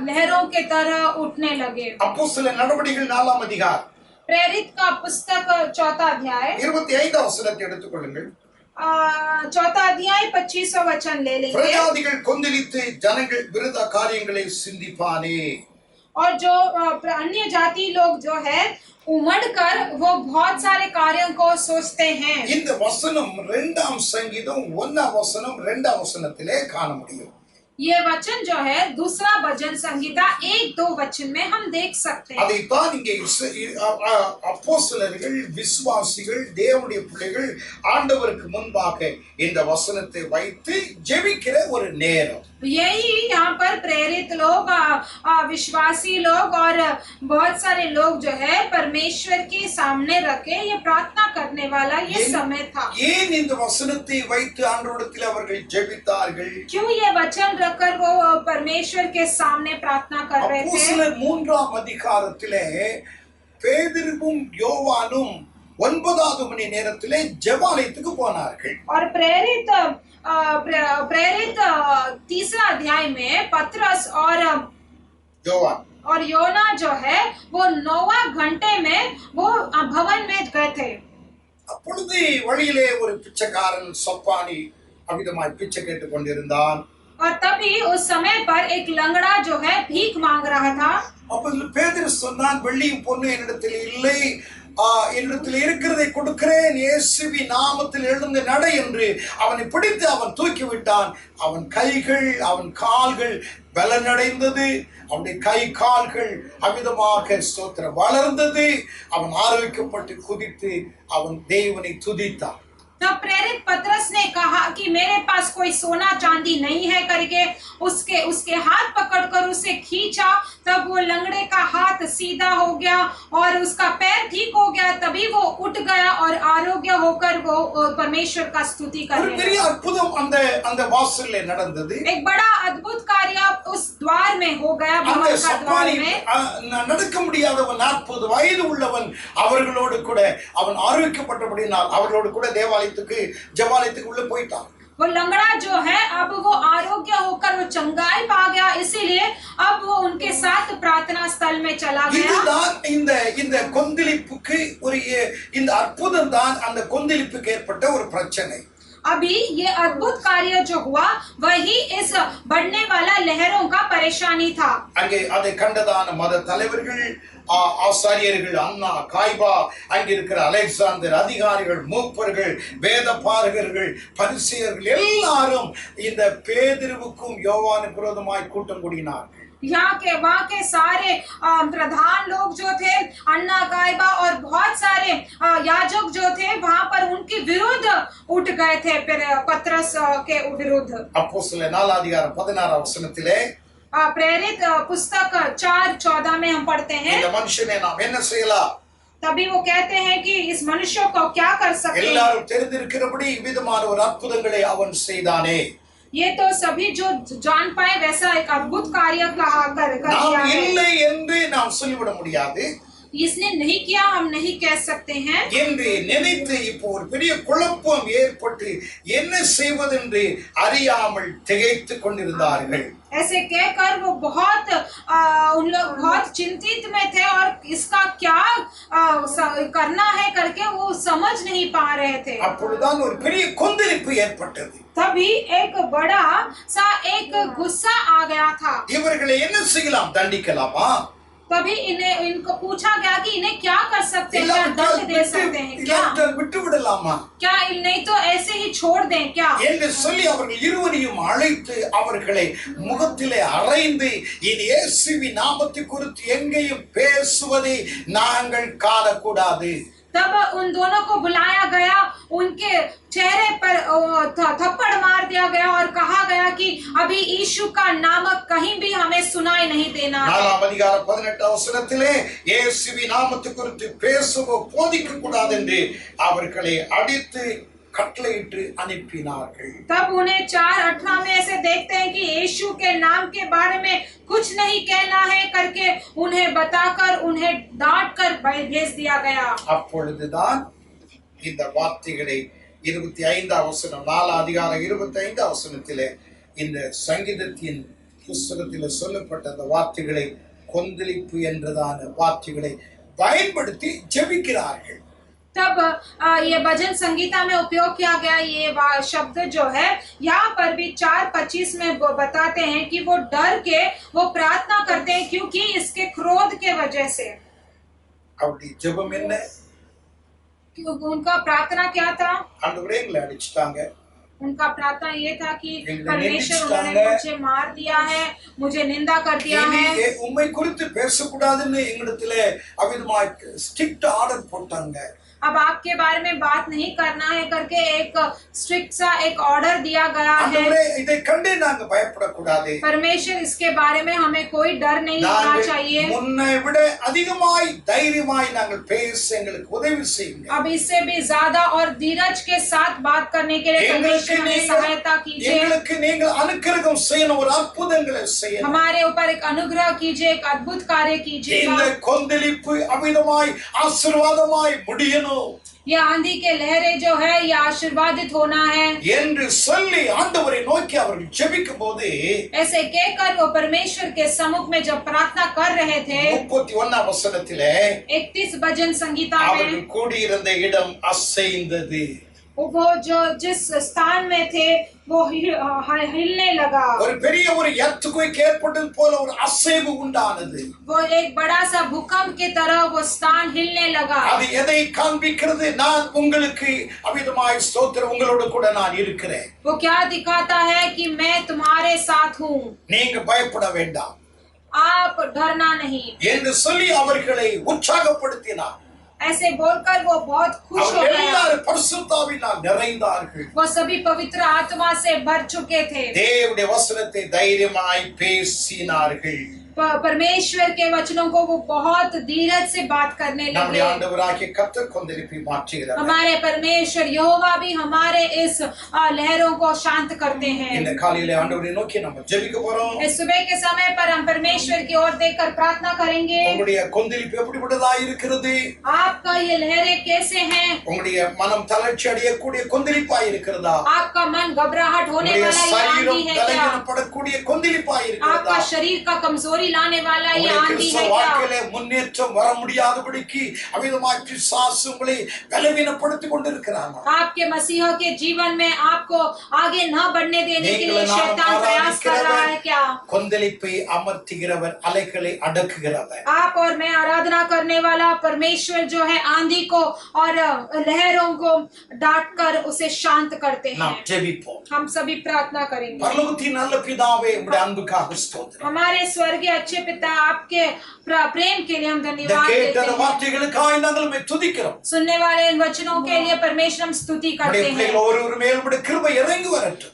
लहरों के तरह उठने लगे। அப்போஸ்தலர் நடவடிக்கைகள் 4ஆம் அதிகாரம் प्रेरित का पुस्तक 4 अध्याय 25ஆம் வசனத்தை எடுத்துக்கொள்ளுங்கள். 4 अध्याय 25वां वचन ले लेंगे। பிரஜாதிகள் கொந்தளித்து ஜனங்கள் விருத காரியங்களை சிந்திப்பானே. और जो अन्य जाति लोग जो है उमड़ कर वो बहुत सारे कार्यों को सोचते हैं। இந்த வசனம் 2ஆம் சங்கீதம் 1ஆம் வசனம் 2ஆம் வசனத்திலே காண முடியும். ये वचन जो है दूसरा भजन संहिता 1-2 वचन में हम देख सकते हैं। அதைத்தான் இங்கே அப்போஸ்தலர்கள், விசுவாசிகள், தேவனுடைய பிள்ளைகள் ஆண்டவருக்கு முன்பாக இந்த வசனத்தை வைத்து ஜெபிக்கிற ஒரு நேரம். यही यहाँ पर प्रेरित लोग, विश्वासी लोग और बहुत सारे लोग जो है परमेश्वर के सामने रखे ये प्रार्थना करने वाला ये समय था। ஏன் இந்த வசனத்தை வைத்து ஆண்டவரிடத்தில் அவர்கள் ஜெபித்தார்கள்? क्यों ये वचन रखकर वो परमेश्वर के सामने प्रार्थना कर रहे थे? அப்போஸ்தலர் 3ஆம் அதிகாரத்திலே பேதுருவும் யோவானும் 9வது மணி நேரத்திலே ஜெபாலயத்துக்கு போனார்கள். और प्रेरित 3रा अध्याय में पतरस और योना जो है वो 9वां घंटे में वो भवन में गए थे। அப்பொழுது வழியிலே ஒரு பிச்சைக்காரன் சொப்பானி அவிதமாய் பிச்சை கேட்டுக் கொண்டிருந்தான். और तभी उस समय पर एक लंगड़ा जो है भीख मांग रहा था। அப்பொழுது பேதுரு சொன்னான், வெள்ளியும் பொண்ணு என்னிடத்தில் இல்லை, என்னிடத்தில் இருக்கிறதை கொடுக்கிறேன், இயேசுவின் நாமத்தில் எழுந்து நட என்று அவனை பிடித்து அவன் தூக்கி விட்டான். அவன் கைகள், அவன் கால்கள் பலனடைந்தது, அவனுடைய கை கால்கள் அமிதமாக ஸ்தோத்திரம் வளர்ந்தது. அவன் ஆரோக்கியப்பட்டு குதித்து அவன் தேவனை துதித்தான். तब प्रेरित पतरस ने कहा कि मेरे पास कोई सोना चांदी नहीं है करके, उसके उसके हाथ पकड़कर उसे खींचा, तब वो लंगड़े का हाथ सीधा हो गया और उसका पैर ठीक हो गया। तभी वो उठ गया और आरोग्य होकर वो परमेश्वर का स्तुति ஒரு करने பெரிய लगा। அற்புதம் அந்த அந்த வாசல்ல நடந்தது. एक बड़ा अद्भुत कार्य उस द्वार में हो गया, அந்த भवन का द्वार சப்பானி में। நடக்க முடியாதவன் 40 வயது உள்ளவன் அவர்களோடு கூட அவன் ஆரோக்கியப்பட்டபடினால் அவர்களோடு கூட தேவாலயத்துக்கு ஜெபாலயத்துக்கு உள்ள போயிட்டான். वो लंगड़ा जो है अब वो आरोग्य होकर वो चंगाई पा गया, इसीलिए अब वो उनके साथ प्रार्थना स्थल में चला गया। இதுதான் இந்த இந்த கொந்தளிப்புக்கு ஒரு இந்த அற்புதம் தான் அந்த கொந்தளிப்புக்கு ஏற்பட்ட ஒரு பிரச்சனை. अभी ये अद्भुत कार्य जो हुआ वही इस बढ़ने वाला लहरों का परेशानी था। அங்கே அதை கண்டதான மத தலைவர்கள், ஆசாரியர்கள், அன்னா, காய்பா, அங்கே இருக்கிற அலெக்சாந்தர், அதிகாரிகள், மூப்பர்கள், வேத பாரகர்கள், பரிசேயர்கள் எல்லாரும் இந்த பேதுருவுக்கும் யோவானுக்கும் விரோதமாய் கூட்டம் கூடினார்கள். वहाँ के सारे प्रधान लोग जो थे, अन्ना, कायबा और बहुत सारे याजक जो थे वहाँ पर उनके विरुद्ध उठ गए थे, फिर पतरस के विरुद्ध। அப்போஸ்தலர் 4:16 வசனத்திலே प्रेरित पुस्तक 4:14 में हम पढ़ते हैं, இந்த மனுஷனை நாம் என்ன செய்யலாம்? तभी वो कहते हैं कि इस मनुष्य को क्या कर सकते हैं। எல்லாரும் தெரிந்திருக்கிறபடி இவ்விதமான ஒரு அற்புதங்களை அவன் செய்தானே. ये तो सभी जो जान पाए वैसा एक अद्भुत कार्य कर दिया நாம் है। இல்லை என்று நாம் சொல்லிவிட முடியாது इसने नहीं किया हम नहीं कह सकते हैं என்று நினைத்து இப்போ ஒரு பெரிய குழப்பம் ஏற்பட்டு என்ன செய்வதென்று அறியாமல் திகைத்துக் கொண்டிருந்தார்கள். ऐसे कहकर वो बहुत उन लोग बहुत चिंतित में थे और इसका क्या करना है करके वो समझ नहीं पा रहे थे। அப்பொழுதுதான் ஒரு பெரிய கொந்தளிப்பு ஏற்பட்டது. तभी एक बड़ा सा एक गुस्सा आ गया था। இவர்களை என்ன செய்யலாம்? தண்டிக்கலாமா? तभी इनको पूछा गया कि इन्हें क्या कर सकते हैं, क्या दंड दे सकते हैं, क्या விட்டு விடலாமா? क्या नहीं तो ऐसे ही छोड़ दें क्या என்று சொல்லி அவர்கள் இருவரையும் அழைத்து அவர்களை முகத்திலே அறைந்து இனி இயேசுவின் நாமத்தை குறித்து எங்கேயும் பேசுவதை நாங்கள் காணக்கூடாது. तब उन दोनों को बुलाया गया, उनके चेहरे पर थप्पड़ मार दिया गया और कहा गया कि अभी यीशु का नाम कहीं भी हमें सुनाई नहीं देना है। 4:18 வசனத்திலே இயேசுவின் நாமத்தை குறித்து பேசவோ போதிக்க கூடாது என்று அவர்களை அடித்து கட்டளையிட்டு அனுப்பினார்கள். तब उन्हें 4:18 में ऐसे देखते हैं कि यीशु के नाम के बारे में कुछ नहीं कहना है करके उन्हें बताकर उन्हें डांट कर भेज दिया गया। அப்பொழுதுதான் இந்த வார்த்தைகளை 25 வசனம் 4:25 வசனத்திலே இந்த சங்கீதத்தின் புஸ்தகத்தில் சொல்லப்பட்ட அந்த வார்த்தைகளை கொந்தளிப்பு என்றதான வார்த்தைகளை பயன்படுத்தி ஜெபிக்கிறார்கள். तब ये भजन संगीता में उपयोग किया गया ये शब्द जो है यहाँ पर भी 4:25 में बताते हैं कि वो डर के वो प्रार्थना करते हैं क्योंकि इसके क्रोध के वजह से। அவருடைய ஜெபம் என்ன? उनका प्रार्थना क्या था? ஆண்டவரே எங்களை அடிச்சிட்டாங்க, उनका प्रार्थना ये था कि इन्हें परमेश्वर निंदा उन्होंने है। मुझे मार दिया है, मुझे निंदा कर दिया है। உம்மை குறித்து பேசக்கூடாதுன்னு எங்களிடத்திலே அவிதமாய் ஸ்ட்ரிக்ட் ஆர்டர் போட்டாங்க. अब आपके बारे में बात नहीं करना है करके एक स्ट्रिक्ट सा एक ऑर्डर दिया गया है। ஆண்டவரே இதை கண்டு நாங்க பயப்படக்கூடாது. परमेश्वर इसके बारे में हमें कोई डर नहीं होना चाहिए। முன்னை விட அதிகமாய் தைரியமாய் நாங்கள் பேச எங்களுக்கு உதவி செய்யுங்க. अब इससे भी ज्यादा और धीरज के साथ बात करने के लिए परमेश्वर हमें सहायता कीजिए। எங்களுக்கு நீங்கள் அனுக்கிரகம் செய்யணும், ஒரு அற்புதங்களை செய்யணும். हमारे ऊपर एक अनुग्रह कीजिए, एक अद्भुत कार्य कीजिए। இந்த கொந்தளிப்பு அமிதமாய் ஆசீர்வாதமாய் முடியணும். ये आंधी के लहरें जो है ये आशीर्वादित होना है என்று சொல்லி ஆண்டவரை நோக்கி அவர்கள் ஜெபிக்கும்போது ऐसे कहकर वो परमेश्वर के सम्मुख में जब प्रार्थना कर रहे थे 31 வசனத்திலே 31 भजन संगीता அவர்கள் में கூடியிருந்த இடம் அசைந்தது. वो जो जिस स्थान में थे वो हिलने लगा। ஒரு பெரிய ஒரு earthquake ஏற்பட்டது போல ஒரு அசைவு உண்டானது. वो एक बड़ा सा भूकंप की तरह वो स्थान हिलने लगा। அது எதை காண்பிக்கிறது? நான் உங்களுக்கு அமிதமாய் ஸ்தோத்திரம், உங்களோடு கூட நான் இருக்கிறேன். वो क्या दिखाता है कि मैं तुम्हारे साथ हूँ, நீங்க பயப்பட வேண்டாம் आप डरना नहीं என்று சொல்லி அவர்களை உற்சாகப்படுத்தினார். ऐसे बोलकर वो बहुत खुश हो அவர்கள் गया। எல்லாரும் பரிசுத்தாவினால் நிறைந்தார்கள். वो सभी पवित्र आत्मा से भर चुके थे। தேவனுடைய வசனத்தை தைரியமாய் பேசினார்கள். परमेश्वर के वचनों को वो बहुत धीरज से बात करने நம்முடைய लगे। ஆண்டவராகிய கர்த்தர் கொந்தளிப்பை மாற்றுகிறார். हमारे परमेश्वर यहोवा भी हमारे इस लहरों को शांत करते हैं। இந்த காலையில ஆண்டவரை நோக்கி நம்ம ஜெபிக்க போறோம். इस सुबह के समय पर हम परमेश्वर की ओर देखकर प्रार्थना करेंगे। உங்களுடைய கொந்தளிப்பு எப்படிப்பட்டதா இருக்கிறது? आपका ये लहरें कैसे हैं? உங்களுடைய மனம் தளர்ச்சி அடையக்கூடிய கொந்தளிப்பாய் இருக்கிறதா? आपका मन घबराहट होने உங்களுடைய वाला ये சரீரம் आंधी है क्या? பலவீனப்படக்கூடிய கொந்தளிப்பாய் இருக்கிறதா? आपका शरीर का कमजोरी लाने वाला ये உங்களுடைய आंधी கிறிஸ்தவ है क्या? வாழ்க்கையில முன்னேற்றம் வர முடியாதபடிக்கு அவிதமாய் பிசாசு உங்களை பலவீனப்படுத்திக் கொண்டிருக்கிறாங்க. आपके मसीह के जीवन में आपको आगे न बढ़ने देने के लिए நீங்கள் நான் शैतान प्रयास कर रहा है क्या? கொந்தளிப்பை அமர்த்துகிறவர் அலைகளை அடக்குகிறவர். आप और मैं आराधना करने वाला परमेश्वर जो है आंधी को और लहरों को डांट कर उसे शांत करते हैं। நாம் ஜெபிப்போம். हम सभी प्रार्थना करेंगे। பரலோகத்தின் நல்ல பிதாவே, உம்முடைய அன்புக்காக ஸ்தோத்திரம். हमारे स्वर्गीय अच्छे पिता, आपके प्रेम के लिए हम இந்த धन्यवाद கேட்ட देते हैं। வார்த்தைகளுக்காக நாங்கள் உம்மை துதிக்கிறோம். सुनने वाले इन वचनों के लिए परमेश्वर हम स्तुति करते உம்முடைய हैं। பிள்ளைகள் ஒவ்வொரு மேல் உம்முடைய கிருபை இறங்கி வரட்டும்.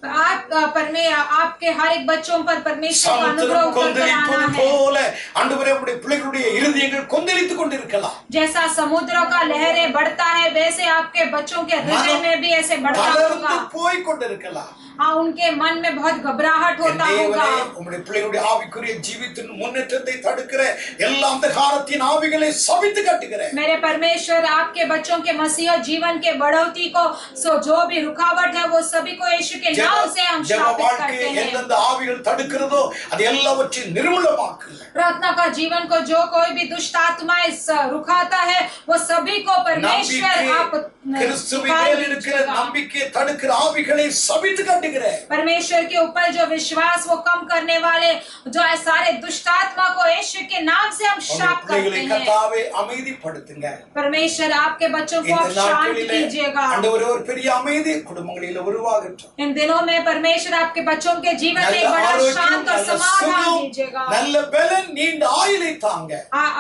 आपके हर एक बच्चों पर परमेश्वर का अनुग्रह சமுத்திரம் उतर कर आना கொந்தளிப்பது है। போல ஆண்டவரே, உம்முடைய பிள்ளைகளுடைய இருதயங்கள் கொந்தளித்துக் கொண்டிருக்கலாம். जैसा समुद्र का लहरें बढ़ता है वैसे आपके बच्चों के हृदय में भी ऐसे बढ़ता தளர்ந்து होगा। போய் கொண்டிருக்கலாம். हाँ, उनके मन में बहुत घबराहट होता होगा। உம்முடைய பிள்ளைகளுடைய ஆவிக்குரிய ஜீவித்தின் முன்னேற்றத்தை தடுக்கிற எல்லா அந்தகாரத்தின் ஆவிகளை சபித்து கட்டுகிறேன். मेरे परमेश्वर, आपके बच्चों के मसीह जीवन के बढ़ोतरी को जो भी रुकावट है वो सभी को यीशु के नाम से हम ஜெப शापित வாழ்க்கையை करते हैं। எந்தெந்த ஆவிகள் தடுக்கிறதோ அது எல்லாவற்றையும் நிர்மூலமாக்குங்க. प्रार्थना का जीवन को जो कोई भी दुष्ट आत्माएं रुकाता है वो सभी को परमेश्वर आप கிறிஸ்துவின் निकाल மேல் இருக்கிற दीजिएगा। நம்பிக்கையை தடுக்கிற ஆவிகளை சபித்து கட்டுகிறேன். परमेश्वर के ऊपर जो विश्वास वो कम करने वाले जो है सारे दुष्ट आत्मा को यीशु के नाम से हम शाप करते हैं। கர்த்தாவே அமைதிப்படுத்துங்க. परमेश्वर, आपके बच्चों को இந்த आप शांत நாட்களிலே कीजिएगा। ஆண்டவரே, ஒரு பெரிய அமைதி குடும்பங்களில் உருவாகட்டும். इन दिनों में परमेश्वर आपके बच्चों के जीवन में நல்ல बड़ा ஆரோக்கியம், शांत और நல்ல समाधान சுகம், दीजिएगा। நல்ல பலன், நீண்ட ஆயுளை தாங்க.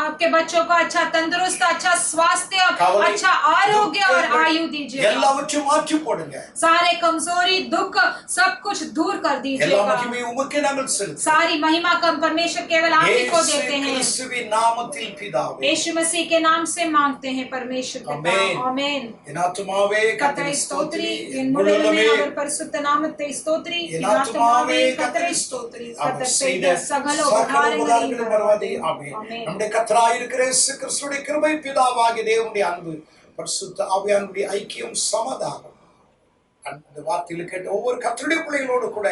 आपके बच्चों को अच्छा तंदुरुस्त, अच्छा स्वास्थ्य, கவலை, अच्छा आरोग्य और துக்கங்கள் आयु दीजिएगा। எல்லாவற்றையும் மாற்றி போடுங்க. सारे कमजोरी, दुख सब कुछ दूर कर எல்லா दीजिएगा। மகிமையும் உமக்கே நாங்கள் செலுத்துகிறோம். सारी महिमा का परमेश्वर केवल आप ही को இயேசு देते हैं। கிறிஸ்துவின் நாமத்தில் பிதாவே. यीशु मसीह के नाम से मांगते हैं परमेश्वर पिता। आमेन। आमेन। என் ஆத்துமாவே கர்த்தரை கர்த்தரை ஸ்தோத்திரி, ஸ்தோத்திரி, என் என் முழுவதுமே உள்ளமே அவர் பரிசுத்த நாமத்தை ஸ்தோத்திரி, என் என் ஆத்துமாவே ஆத்துமாவே கர்த்தரை கர்த்தரை ஸ்தோத்திரி, ஸ்தோத்திரி, அவர் கர்த்தர் செய்த செய்த சகல உபகாரங்களையும் மறவாதே. ஆமென். ஆமென். நம்முடைய கர்த்தராய் இருக்கிற இயேசு கிறிஸ்துவின் கிருபை, பிதாவாகிய தேவனுடைய அன்பு, பரிசுத்த ஆவியானவருடைய ஐக்கியம், சமாதானம் அந்த வார்த்தையில் கேட்ட ஒவ்வொரு கர்த்தருடைய பிள்ளைகளோடு கூட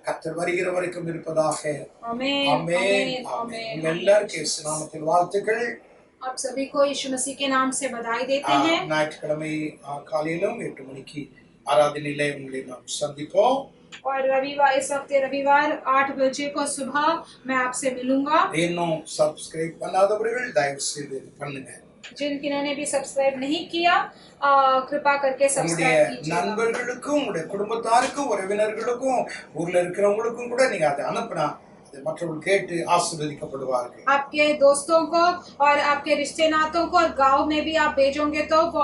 கர்த்தர் வருகிற வரைக்கும் இருப்பதாக. ஆமென், ஆமென். ஆமென், ஆமென். ஆமென்। உங்கள் எல்லாருக்கும் இயேசு நாமத்தில் வாழ்த்துக்கள். आप सभी को यीशु मसीह के नाम से बधाई देते हैं। ஞாயிற்றுக்கிழமை காலையிலும் 8 மணிக்கு ஆராதனையிலே உங்களை நாம் சந்திப்போம். और रविवार, इस हफ्ते रविवार 8 बजे को सुबह मैं आपसे मिलूंगा। இன்னும் சப்ஸ்கிரைப் பண்ணாதவர்கள் தயவு செய்து பண்ணுங்க. जिन्होंने भी सब्सक्राइब नहीं किया कृपा करके உங்களுடைய सब्सक्राइब कीजिए। நண்பர்களுக்கும் உங்களுடைய குடும்பத்தாருக்கும் உறவினர்களுக்கும் ஊர்ல இருக்கிறவங்களுக்கும் கூட நீங்க அதை அனுப்பினா அதை மற்றவர்கள் கேட்டு ஆசீர்வதிக்கப்படுவார்கள். आपके दोस्तों को और आपके रिश्ते नातों को और गांव में भी आप भेजोगे तो वो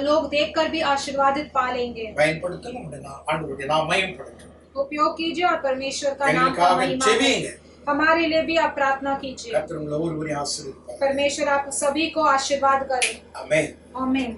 लोग देखकर भी आशीर्वादित पा लेंगे। பயன்படுத்துங்க. உங்களுடைய ஆண்டவருடைய நாமம் மகிமைப்படட்டும். उपयोग कीजिए और परमेश्वर का नाम का எங்களுக்காக महिमा ஜெபியுங்க. हमारे लिए भी आप प्रार्थना कीजिए। கர்த்தர் உங்களை ஒவ்வொருவரையும் ஆசீர்வதிப்பார். परमेश्वर आप सभी को आशीर्वाद करें। ஆமென். आमीन।